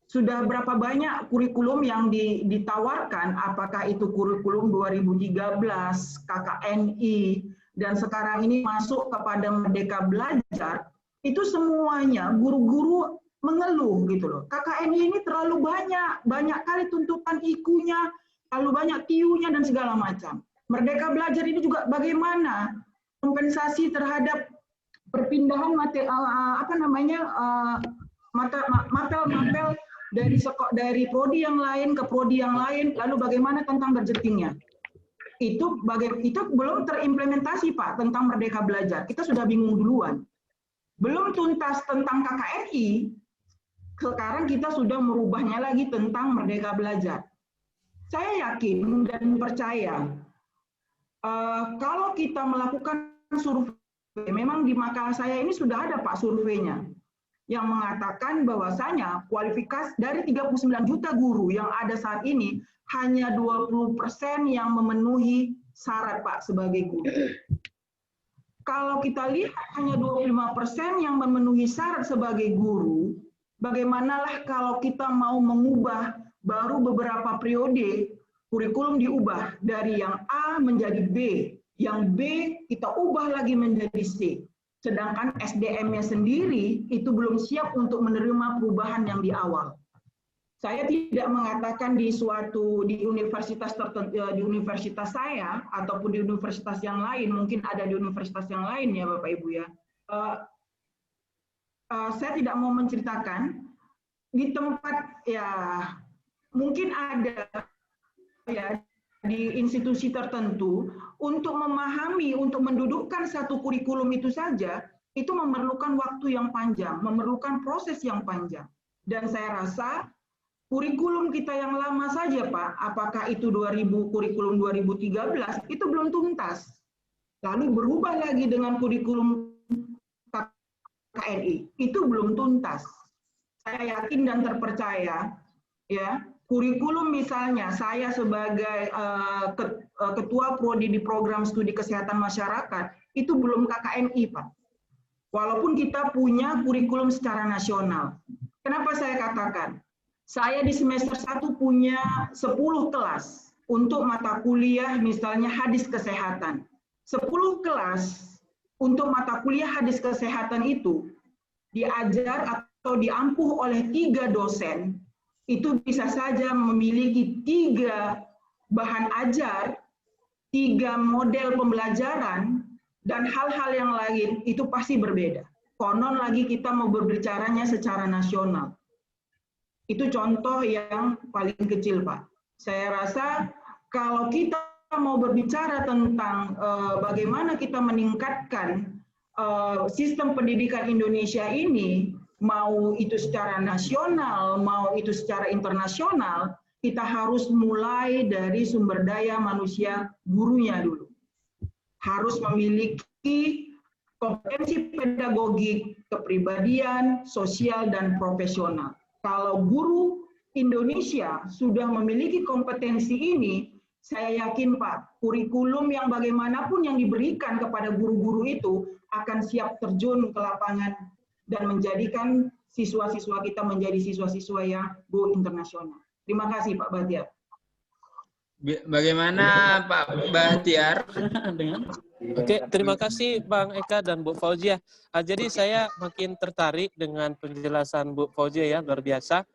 sudah berapa banyak kurikulum yang ditawarkan, apakah itu kurikulum 2013, KKNI, dan sekarang ini masuk kepada Merdeka Belajar, itu semuanya guru-guru mengeluh gitu loh. KKNI ini terlalu banyak kali tuntutan IQ-nya, terlalu banyak TIU-nya dan segala macam. Merdeka Belajar ini juga bagaimana kompensasi terhadap perpindahan mapel dari prodi yang lain ke prodi yang lain, lalu bagaimana tentang budgetingnya? Itu belum terimplementasi Pak tentang Merdeka Belajar. Kita sudah bingung duluan. Belum tuntas tentang KKNI, sekarang kita sudah merubahnya lagi tentang Merdeka Belajar. Saya yakin dan percaya kalau kita melakukan survei, memang di makalah saya ini sudah ada Pak surveinya, yang mengatakan bahwasanya kualifikasi dari 39 juta guru yang ada saat ini, hanya 20% yang memenuhi syarat Pak sebagai guru. Kalau kita lihat hanya 25% yang memenuhi syarat sebagai guru, bagaimanalah kalau kita mau mengubah baru beberapa periode, kurikulum diubah dari yang A menjadi B, yang B kita ubah lagi menjadi C. Sedangkan SDM-nya sendiri itu belum siap untuk menerima perubahan yang di awal. Saya tidak mengatakan di universitas tertentu, di universitas saya ataupun di universitas yang lain, mungkin ada di universitas yang lain ya Bapak Ibu ya. Saya tidak mau menceritakan di tempat ya mungkin ada ya di institusi tertentu untuk memahami, untuk mendudukkan satu kurikulum itu saja, itu memerlukan waktu yang panjang, memerlukan proses yang panjang. Dan saya rasa kurikulum kita yang lama saja Pak, apakah itu kurikulum 2013, itu belum tuntas. Lalu berubah lagi dengan kurikulum KKNI, itu belum tuntas. Saya yakin dan terpercaya, ya, kurikulum misalnya saya sebagai ketua prodi di program studi kesehatan masyarakat itu belum KKNI Pak. Walaupun kita punya kurikulum secara nasional. Kenapa saya katakan? Saya di semester 1 punya 10 kelas untuk mata kuliah misalnya hadis kesehatan. 10 kelas untuk mata kuliah hadis kesehatan itu diajar atau diampuh oleh 3 dosen, itu bisa saja memiliki 3 bahan ajar, 3 model pembelajaran, dan hal-hal yang lain itu pasti berbeda. Konon lagi kita mau berbicaranya secara nasional. Itu contoh yang paling kecil, Pak. Saya rasa kalau kita mau berbicara tentang bagaimana kita meningkatkan sistem pendidikan Indonesia ini, mau itu secara nasional, mau itu secara internasional, kita harus mulai dari sumber daya manusia gurunya dulu. Harus memiliki kompetensi pedagogik, kepribadian, sosial, dan profesional. Kalau guru Indonesia sudah memiliki kompetensi ini, saya yakin Pak, kurikulum yang bagaimanapun yang diberikan kepada guru-guru itu akan siap terjun ke lapangan dan menjadikan siswa-siswa kita menjadi siswa-siswa yang go internasional. Terima kasih Pak Bahtiar. Bagaimana Pak Bahtiar? Oke, terima kasih Bang Eka dan Bu Fauzia. Jadi saya makin tertarik dengan penjelasan Bu Fauzia ya, luar biasa.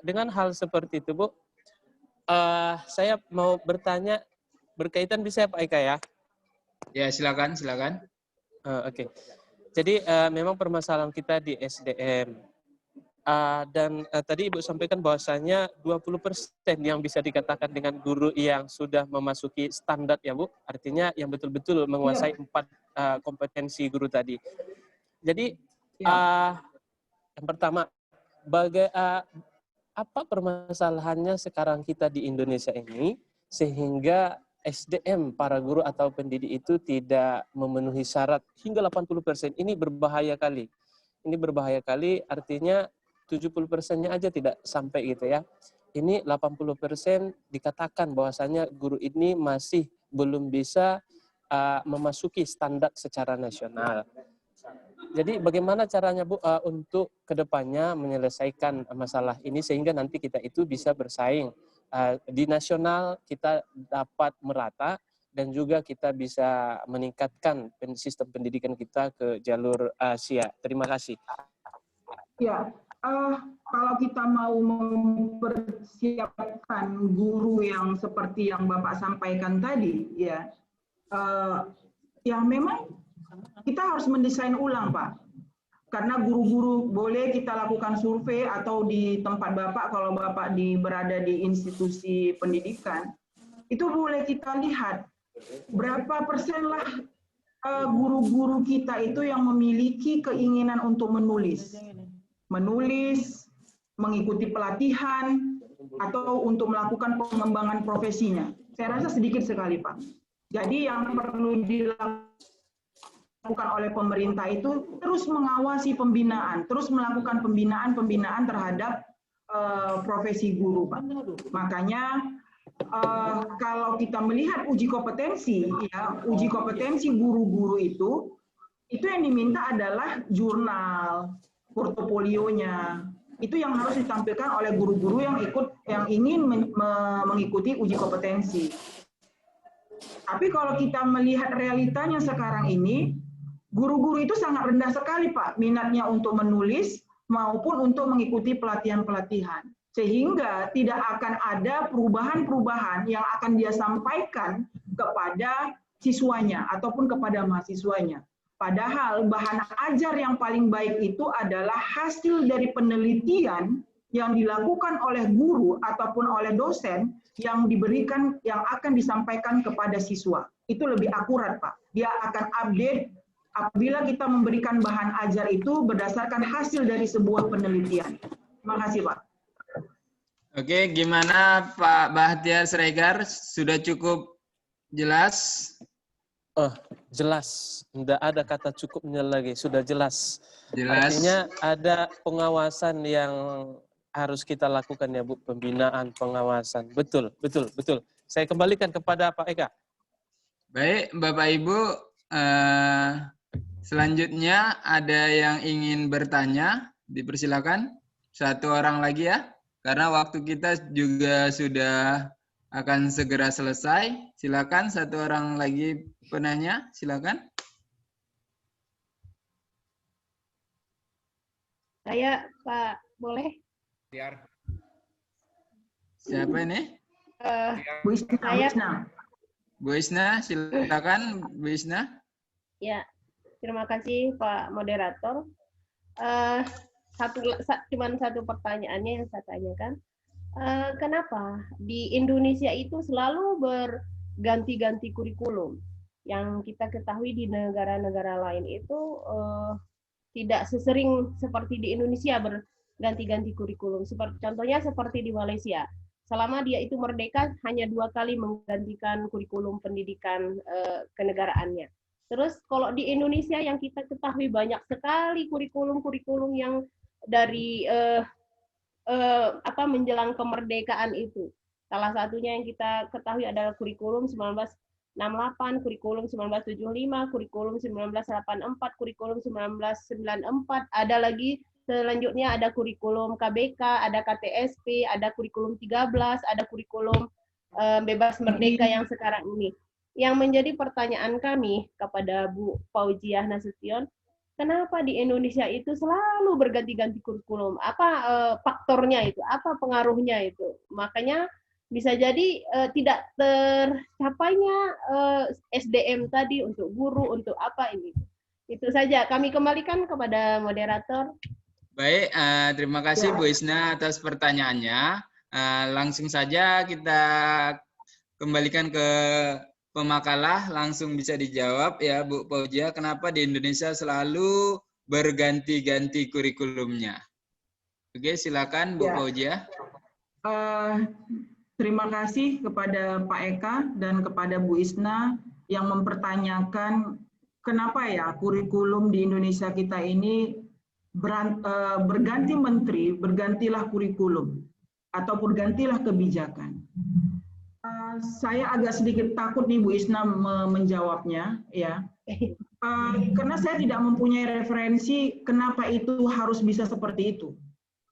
Dengan hal seperti itu Bu, saya mau bertanya berkaitan bisa Pak Eka ya? Ya silakan, silakan. Oke. Jadi memang permasalahan kita di SDM. Dan tadi Ibu sampaikan bahwasanya 20% yang bisa dikatakan dengan guru yang sudah memasuki standar ya Bu. Artinya yang betul-betul menguasai 4 kompetensi guru tadi. Jadi yang pertama, apa permasalahannya sekarang kita di Indonesia ini sehingga SDM para guru atau pendidik itu tidak memenuhi syarat hingga 80%. Ini berbahaya kali. Ini berbahaya kali, artinya 70%-nya aja tidak sampai gitu ya. Ini 80% dikatakan bahwasanya guru ini masih belum bisa memasuki standar secara nasional. Jadi bagaimana caranya Bu untuk kedepannya menyelesaikan masalah ini sehingga nanti kita itu bisa bersaing di nasional, kita dapat merata dan juga kita bisa meningkatkan sistem pendidikan kita ke jalur Asia. Terima kasih. Ya, kalau kita mau mempersiapkan guru yang seperti yang Bapak sampaikan tadi, ya, yang memang kita harus mendesain ulang, Pak. Karena guru-guru boleh kita lakukan survei atau di tempat Bapak, kalau Bapak berada di institusi pendidikan, itu boleh kita lihat berapa persen lah guru-guru kita itu yang memiliki keinginan untuk menulis, mengikuti pelatihan, atau untuk melakukan pengembangan profesinya. Saya rasa sedikit sekali, Pak. Jadi yang perlu dilakukan oleh pemerintah itu terus mengawasi pembinaan, terus melakukan pembinaan terhadap profesi guru, Pak. Makanya kalau kita melihat uji kompetensi, ya, uji kompetensi guru-guru itu yang diminta adalah jurnal, portofolionya. Itu yang harus ditampilkan oleh guru-guru yang ingin mengikuti uji kompetensi. Tapi kalau kita melihat realitanya sekarang ini, guru-guru itu sangat rendah sekali, Pak, minatnya untuk menulis maupun untuk mengikuti pelatihan-pelatihan. Sehingga tidak akan ada perubahan-perubahan yang akan dia sampaikan kepada siswanya ataupun kepada mahasiswanya. Padahal bahan ajar yang paling baik itu adalah hasil dari penelitian yang dilakukan oleh guru ataupun oleh dosen yang diberikan, yang akan disampaikan kepada siswa. Itu lebih akurat, Pak. Dia akan update apabila kita memberikan bahan ajar itu berdasarkan hasil dari sebuah penelitian. Terima kasih, Pak. Oke, gimana Pak Bahtiar Siregar? Sudah cukup jelas? Jelas. Tidak ada kata cukupnya lagi. Sudah jelas. Jelas. Artinya ada pengawasan yang harus kita lakukan ya Bu. Pembinaan, pengawasan. Betul, betul, betul. Saya kembalikan kepada Pak Eka. Baik, Bapak Ibu. Selanjutnya ada yang ingin bertanya. Dipersilakan. 1 orang lagi ya. Karena waktu kita juga sudah akan segera selesai. Silakan 1 orang lagi penanya, silakan. Saya, Pak, boleh? Biar. Siapa ini? Bu Isna. Bu Isna, silakan Bu Isna. Ya, terima kasih Pak Moderator. Cuman satu pertanyaannya yang saya tanyakan. Kenapa di Indonesia itu selalu berganti-ganti kurikulum? Yang kita ketahui di negara-negara lain itu tidak sesering seperti di Indonesia berganti-ganti kurikulum. Contohnya seperti di Malaysia. Selama dia itu merdeka hanya 2 kali menggantikan kurikulum pendidikan kenegaraannya. Terus kalau di Indonesia yang kita ketahui banyak sekali kurikulum-kurikulum yang dari menjelang kemerdekaan itu. Salah satunya yang kita ketahui adalah kurikulum 1968, kurikulum 1975, kurikulum 1984, kurikulum 1994, ada lagi selanjutnya ada kurikulum KBK, ada KTSP, ada kurikulum 13, ada kurikulum bebas merdeka yang sekarang ini. Yang menjadi pertanyaan kami kepada Bu Fauziah Nasution, kenapa di Indonesia itu selalu berganti-ganti kurikulum? Apa faktornya itu? Apa pengaruhnya itu? Makanya bisa jadi tidak tercapainya SDM tadi untuk guru, untuk apa ini. Itu saja. Kami kembalikan kepada moderator. Baik, terima kasih Bu Isna atas pertanyaannya. Langsung saja kita kembalikan ke pemakalah, langsung bisa dijawab ya Bu Fauziah, kenapa di Indonesia selalu berganti-ganti kurikulumnya? Oke, silakan Bu Fauziah. Terima kasih kepada Pak Eka dan kepada Bu Isna yang mempertanyakan kenapa ya kurikulum di Indonesia kita ini berganti menteri, bergantilah kurikulum atau bergantilah kebijakan. Saya agak sedikit takut nih Bu Isna menjawabnya ya, karena saya tidak mempunyai referensi kenapa itu harus bisa seperti itu.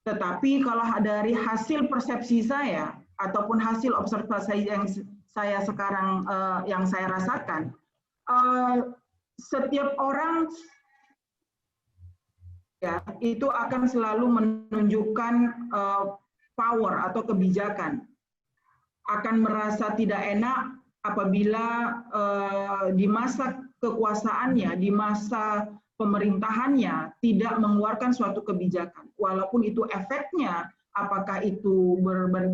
Tetapi kalau dari hasil persepsi saya ataupun hasil observasi yang saya sekarang yang saya rasakan, setiap orang ya itu akan selalu menunjukkan power atau kebijakan. Akan merasa tidak enak apabila di masa kekuasaannya, di masa pemerintahannya tidak mengeluarkan suatu kebijakan. Walaupun itu efeknya, apakah itu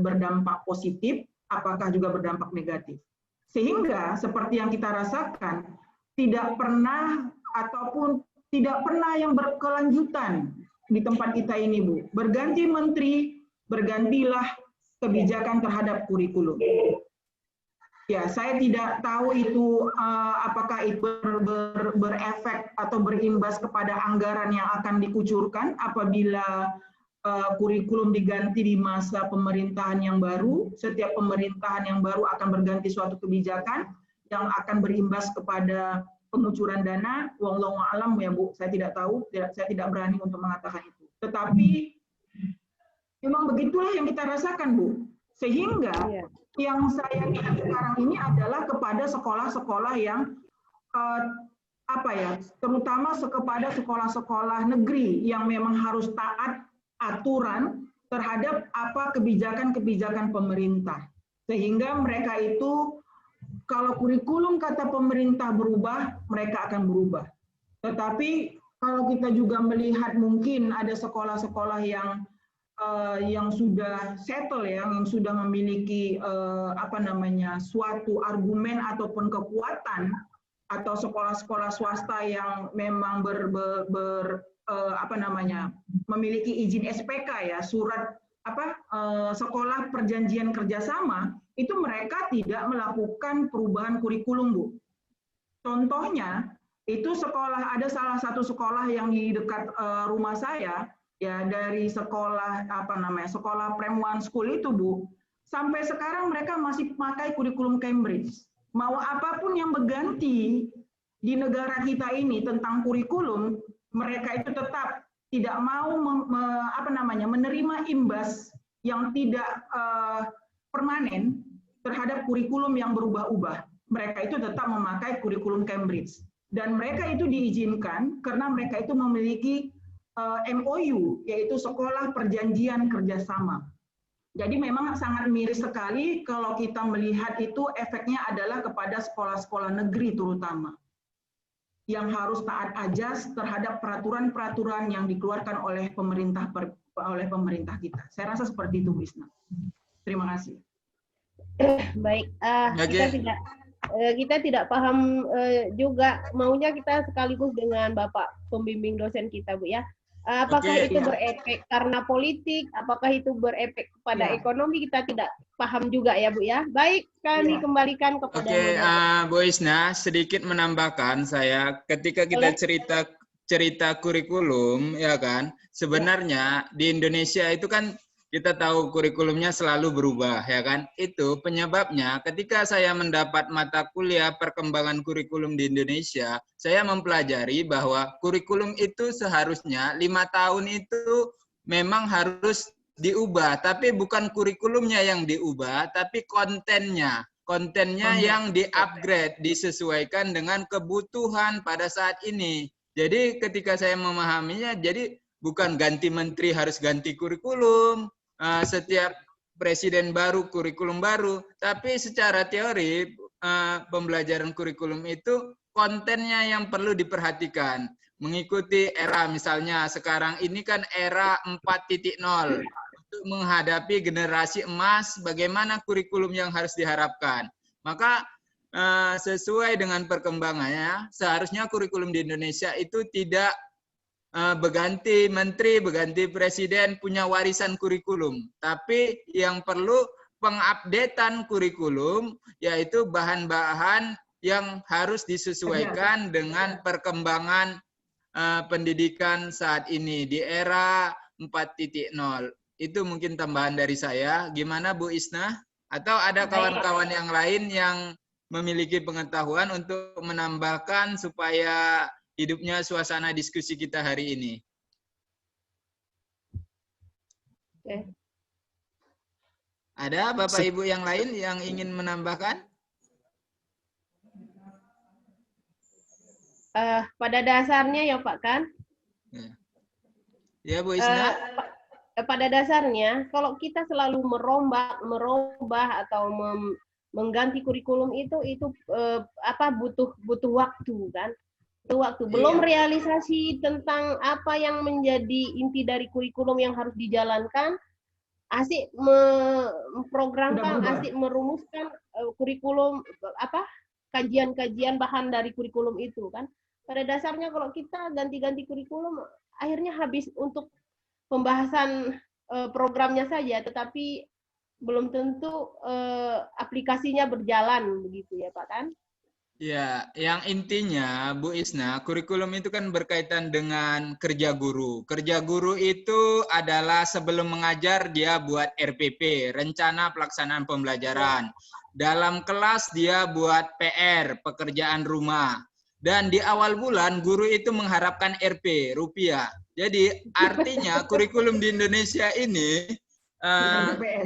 berdampak positif, apakah juga berdampak negatif. Sehingga seperti yang kita rasakan, tidak pernah ataupun tidak pernah yang berkelanjutan di tempat kita ini, Bu. Berganti menteri, bergantilah kebijakan terhadap kurikulum. Ya, saya tidak tahu itu apakah itu berefek atau berimbas kepada anggaran yang akan dikucurkan apabila kurikulum diganti di masa pemerintahan yang baru. Setiap pemerintahan yang baru akan berganti suatu kebijakan yang akan berimbas kepada pengucuran dana. Wallahu a'lam ya Bu, saya tidak tahu, saya tidak berani untuk mengatakan itu. Tetapi memang begitulah yang kita rasakan, Bu. Sehingga yang saya lihat sekarang ini adalah kepada sekolah-sekolah yang terutama kepada sekolah-sekolah negeri yang memang harus taat aturan terhadap apa kebijakan-kebijakan pemerintah. Sehingga mereka itu kalau kurikulum kata pemerintah berubah, mereka akan berubah. Tetapi kalau kita juga melihat mungkin ada sekolah-sekolah yang sudah settle ya, yang sudah memiliki suatu argumen ataupun kekuatan, atau sekolah-sekolah swasta yang memang memiliki izin SPK ya, surat sekolah perjanjian kerjasama, itu mereka tidak melakukan perubahan kurikulum, Bu. Contohnya itu ada salah satu sekolah yang di dekat rumah saya. Ya, dari sekolah sekolah Prem1 School itu, Bu, sampai sekarang mereka masih pakai kurikulum Cambridge. Mau apapun yang berganti di negara kita ini tentang kurikulum, mereka itu tetap tidak mau menerima imbas yang tidak permanen terhadap kurikulum yang berubah-ubah. Mereka itu tetap memakai kurikulum Cambridge. Dan mereka itu diizinkan karena mereka itu memiliki MOU, yaitu Sekolah Perjanjian Kerjasama. Jadi memang sangat miris sekali kalau kita melihat itu efeknya adalah kepada sekolah-sekolah negeri terutama, yang harus taat ajas terhadap peraturan-peraturan yang dikeluarkan oleh pemerintah kita. Saya rasa seperti itu, Bu Isna. Terima kasih. Baik, kita tidak paham juga, maunya kita sekaligus dengan Bapak pembimbing dosen kita, Bu ya. Apakah itu berefek karena politik, apakah itu berefek kepada ekonomi, kita tidak paham juga ya, Bu ya. Baik, kami kembalikan kepada Bu Isna, sedikit menambahkan saya, ketika kita cerita kurikulum, ya kan, sebenarnya di Indonesia itu kan kita tahu kurikulumnya selalu berubah, ya kan? Itu penyebabnya ketika saya mendapat mata kuliah perkembangan kurikulum di Indonesia, saya mempelajari bahwa kurikulum itu seharusnya 5 tahun itu memang harus diubah, tapi bukan kurikulumnya yang diubah, tapi kontennya. Kontennya yang di-upgrade, disesuaikan dengan kebutuhan pada saat ini. Jadi ketika saya memahaminya, jadi bukan ganti menteri harus ganti kurikulum, setiap presiden baru kurikulum baru, tapi secara teori pembelajaran kurikulum itu kontennya yang perlu diperhatikan. Mengikuti era, misalnya sekarang ini kan era 4.0. Untuk menghadapi generasi emas, bagaimana kurikulum yang harus diharapkan. Maka sesuai dengan perkembangannya, seharusnya kurikulum di Indonesia itu tidak berganti menteri, berganti presiden, punya warisan kurikulum. Tapi yang perlu pengupdatean kurikulum, yaitu bahan-bahan yang harus disesuaikan dengan perkembangan pendidikan saat ini di era 4.0. Itu mungkin tambahan dari saya. Gimana Bu Isna? Atau ada kawan-kawan yang lain yang memiliki pengetahuan untuk menambahkan supaya hidupnya suasana diskusi kita hari ini? Oke. Ada Bapak Ibu yang lain yang ingin menambahkan? Pada dasarnya ya Pak kan? Ya Bu Isna. Pada dasarnya kalau kita selalu merubah atau mengganti kurikulum itu butuh waktu kan? Butuh waktu. Belum realisasi tentang apa yang menjadi inti dari kurikulum yang harus dijalankan, asik memprogramkan, asik merumuskan kurikulum kajian-kajian bahan dari kurikulum itu kan. Pada dasarnya kalau kita ganti-ganti kurikulum akhirnya habis untuk pembahasan programnya saja, tetapi belum tentu aplikasinya berjalan begitu ya Pak kan? Ya, yang intinya Bu Isna, kurikulum itu kan berkaitan dengan kerja guru. Kerja guru itu adalah sebelum mengajar dia buat RPP, rencana pelaksanaan pembelajaran. Dalam kelas dia buat PR, pekerjaan rumah. Dan di awal bulan guru itu mengharapkan RP, rupiah. Jadi artinya kurikulum di Indonesia ini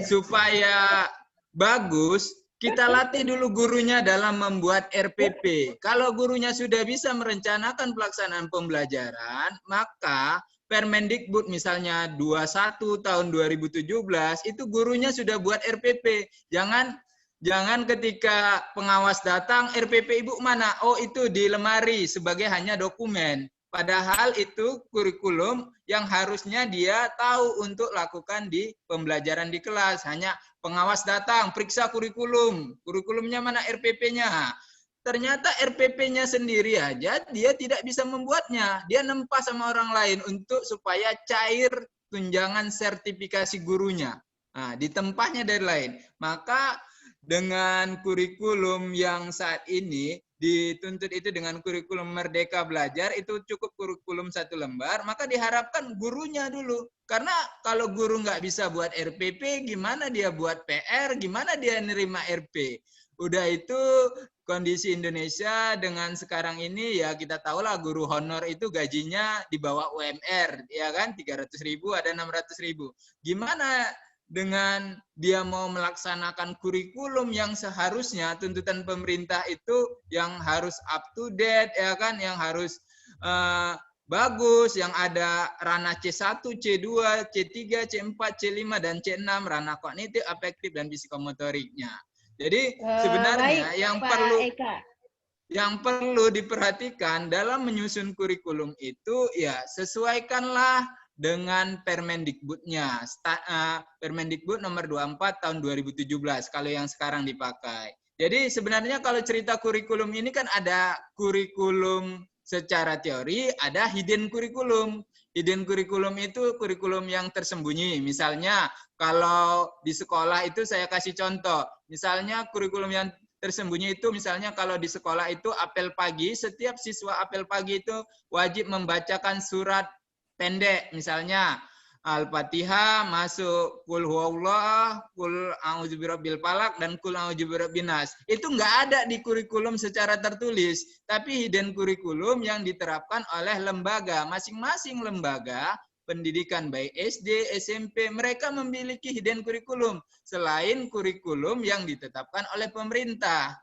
supaya bagus, kita latih dulu gurunya dalam membuat RPP. Kalau gurunya sudah bisa merencanakan pelaksanaan pembelajaran, maka Permendikbud misalnya 21 tahun 2017 itu gurunya sudah buat RPP. Jangan ketika pengawas datang, RPP Ibu mana? Oh itu di lemari sebagai hanya dokumen. Padahal itu kurikulum yang harusnya dia tahu untuk lakukan di pembelajaran di kelas. Hanya pengawas datang, periksa kurikulum. Kurikulumnya mana RPP-nya? Ternyata RPP-nya sendiri aja dia tidak bisa membuatnya. Dia nempah sama orang lain untuk supaya cair tunjangan sertifikasi gurunya. Nah, ditempahnya dari lain. Maka dengan kurikulum yang saat ini dituntut itu dengan kurikulum Merdeka Belajar, itu cukup kurikulum 1 lembar, maka diharapkan gurunya dulu. Karena kalau guru nggak bisa buat RPP, gimana dia buat PR, gimana dia nerima RP. Udah itu kondisi Indonesia dengan sekarang ini ya kita tahulah guru honor itu gajinya di bawah UMR, ya kan 300.000 ada 600.000. Gimana dengan dia mau melaksanakan kurikulum yang seharusnya tuntutan pemerintah itu yang harus up to date, ya kan, yang harus bagus, yang ada ranah C1, C2, C3, C4, C5 dan C6, ranah kognitif, afektif dan psikomotoriknya. Jadi sebenarnya yang perlu diperhatikan dalam menyusun kurikulum itu ya sesuaikanlah dengan Permendikbudnya, Permendikbud nomor 24 tahun 2017 kalau yang sekarang dipakai. Jadi sebenarnya kalau cerita kurikulum ini kan ada kurikulum secara teori, ada hidden kurikulum. Hidden kurikulum itu kurikulum yang tersembunyi. Misalnya kalau di sekolah itu saya kasih contoh. Misalnya kurikulum yang tersembunyi itu misalnya kalau di sekolah itu apel pagi, setiap siswa apel pagi itu wajib membacakan surat pendek, misalnya Al-Fatihah, masuk kul huwallah, kul a'udzu birabbil falaq, dan kul a'udzu birabbin nas. Itu nggak ada di kurikulum secara tertulis, tapi hidden kurikulum yang diterapkan oleh lembaga. Masing-masing lembaga pendidikan baik SD, SMP, mereka memiliki hidden kurikulum selain kurikulum yang ditetapkan oleh pemerintah.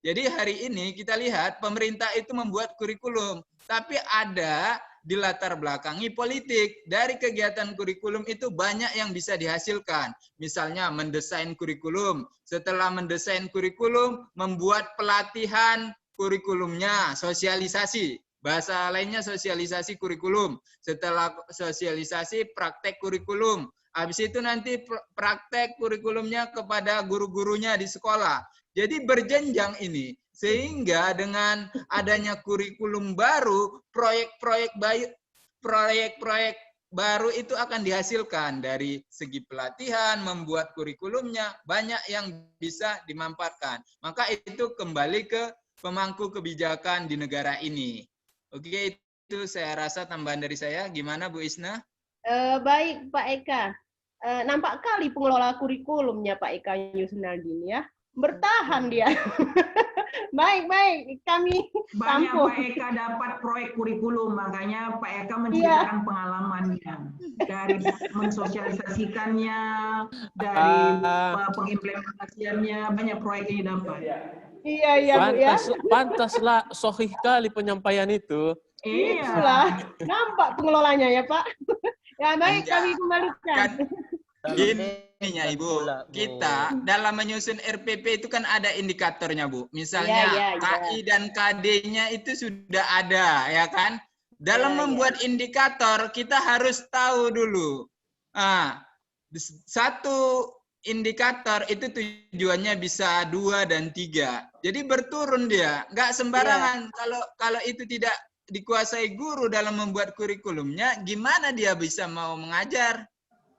Jadi hari ini kita lihat pemerintah itu membuat kurikulum, tapi ada di latar belakangi politik. Dari kegiatan kurikulum itu banyak yang bisa dihasilkan. Misalnya mendesain kurikulum. Setelah mendesain kurikulum, membuat pelatihan kurikulumnya, sosialisasi. Bahasa lainnya sosialisasi kurikulum. Setelah sosialisasi, praktek kurikulum. Habis itu nanti praktek kurikulumnya kepada guru-gurunya di sekolah. Jadi berjenjang ini. Sehingga dengan adanya kurikulum baru, proyek-proyek baru itu akan dihasilkan dari segi pelatihan, membuat kurikulumnya, banyak yang bisa dimanfaatkan. Maka itu kembali ke pemangku kebijakan di negara ini. Oke, itu saya rasa tambahan dari saya. Gimana Bu Isna? Baik Pak Eka. Nampak kali pengelola kurikulumnya Pak Eka Yusnaldin ya. Bertahan dia. Baik, kami banyak tampung. Pak Eka dapat proyek kurikulum, makanya Pak Eka menceritakan pengalamannya dari mensosialisasikannya, dari pengimplementasiannya, banyak proyek ini dapat. Iya Bu ya. Pantaslah sohih kali penyampaian itu. Itulah, nampak pengelolanya ya Pak. Ya baik, kami kembalikan. Gini ya Ibu, kita dalam menyusun RPP itu kan ada indikatornya Bu. Misalnya KI dan KD-nya itu sudah ada, ya kan? Dalam membuat indikator kita harus tahu dulu. Satu indikator itu tujuannya bisa 2 dan 3. Jadi berturun dia, nggak sembarangan. Kalau itu tidak dikuasai guru dalam membuat kurikulumnya, gimana dia bisa mau mengajar?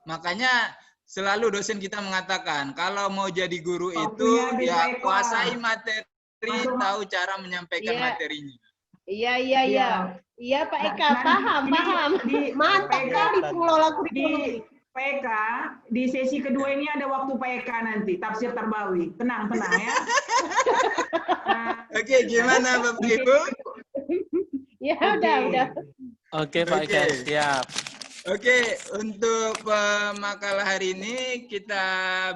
Makanya selalu dosen kita mengatakan, kalau mau jadi guru itu ya kuasai materi, tahu cara menyampaikan materinya. Iya Pak Eka, paham. Mantap kali pengelola kurikulum. Pak Eka, di sesi kedua ini ada waktu Pak Eka nanti, tafsir Tarbawi. Tenang ya. Oke, gimana Bapak Ibu? Ya udah. Oke Pak Eka, siap. Oke, untuk makalah hari ini kita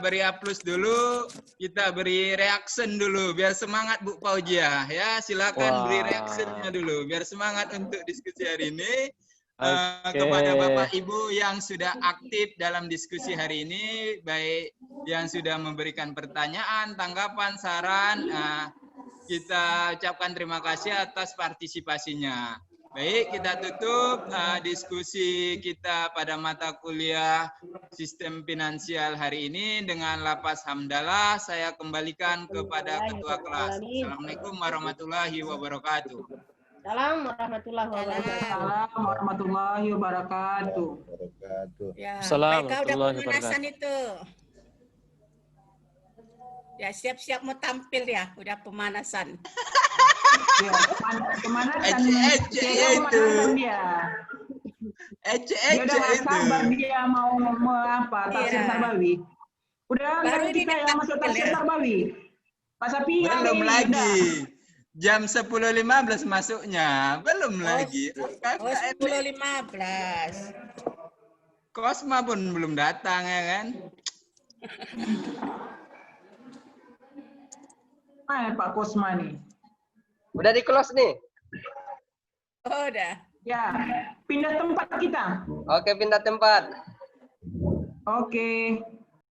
beri aplaus dulu, kita beri reaction dulu, biar semangat Bu Fauzia. Ya, silakan beri reactionnya dulu, biar semangat untuk diskusi hari ini. Kepada Bapak Ibu yang sudah aktif dalam diskusi hari ini, baik yang sudah memberikan pertanyaan, tanggapan, saran, kita ucapkan terima kasih atas partisipasinya. Baik, kita tutup diskusi kita pada mata kuliah Sistem Finansial hari ini dengan lafaz hamdalah. Saya kembalikan kepada Ketua Kelas. Assalamualaikum warahmatullahi wabarakatuh. Salam warahmatullahi wabarakatuh. Salam warahmatullahi wabarakatuh. Ya, Salam mereka udah warahmatullahi pemanasan wabarakatuh. itu. Ya, siap-siap mau tampil ya, udah pemanasan. Ya, pemanasan. Dia udah sabar dia mau apa? Tafsir Tarbawi. Udah Baru ini kita yang masuk tafsir Tarbawi. Pak Sapi belum lagi. Jam 10.15 masuknya. Belum lagi. 10.15. Kosma pun belum datang ya kan? Pak Kosma nih. Udah di close nih. Oh, udah. Ya, pindah tempat kita. Oke, pindah tempat. Oke.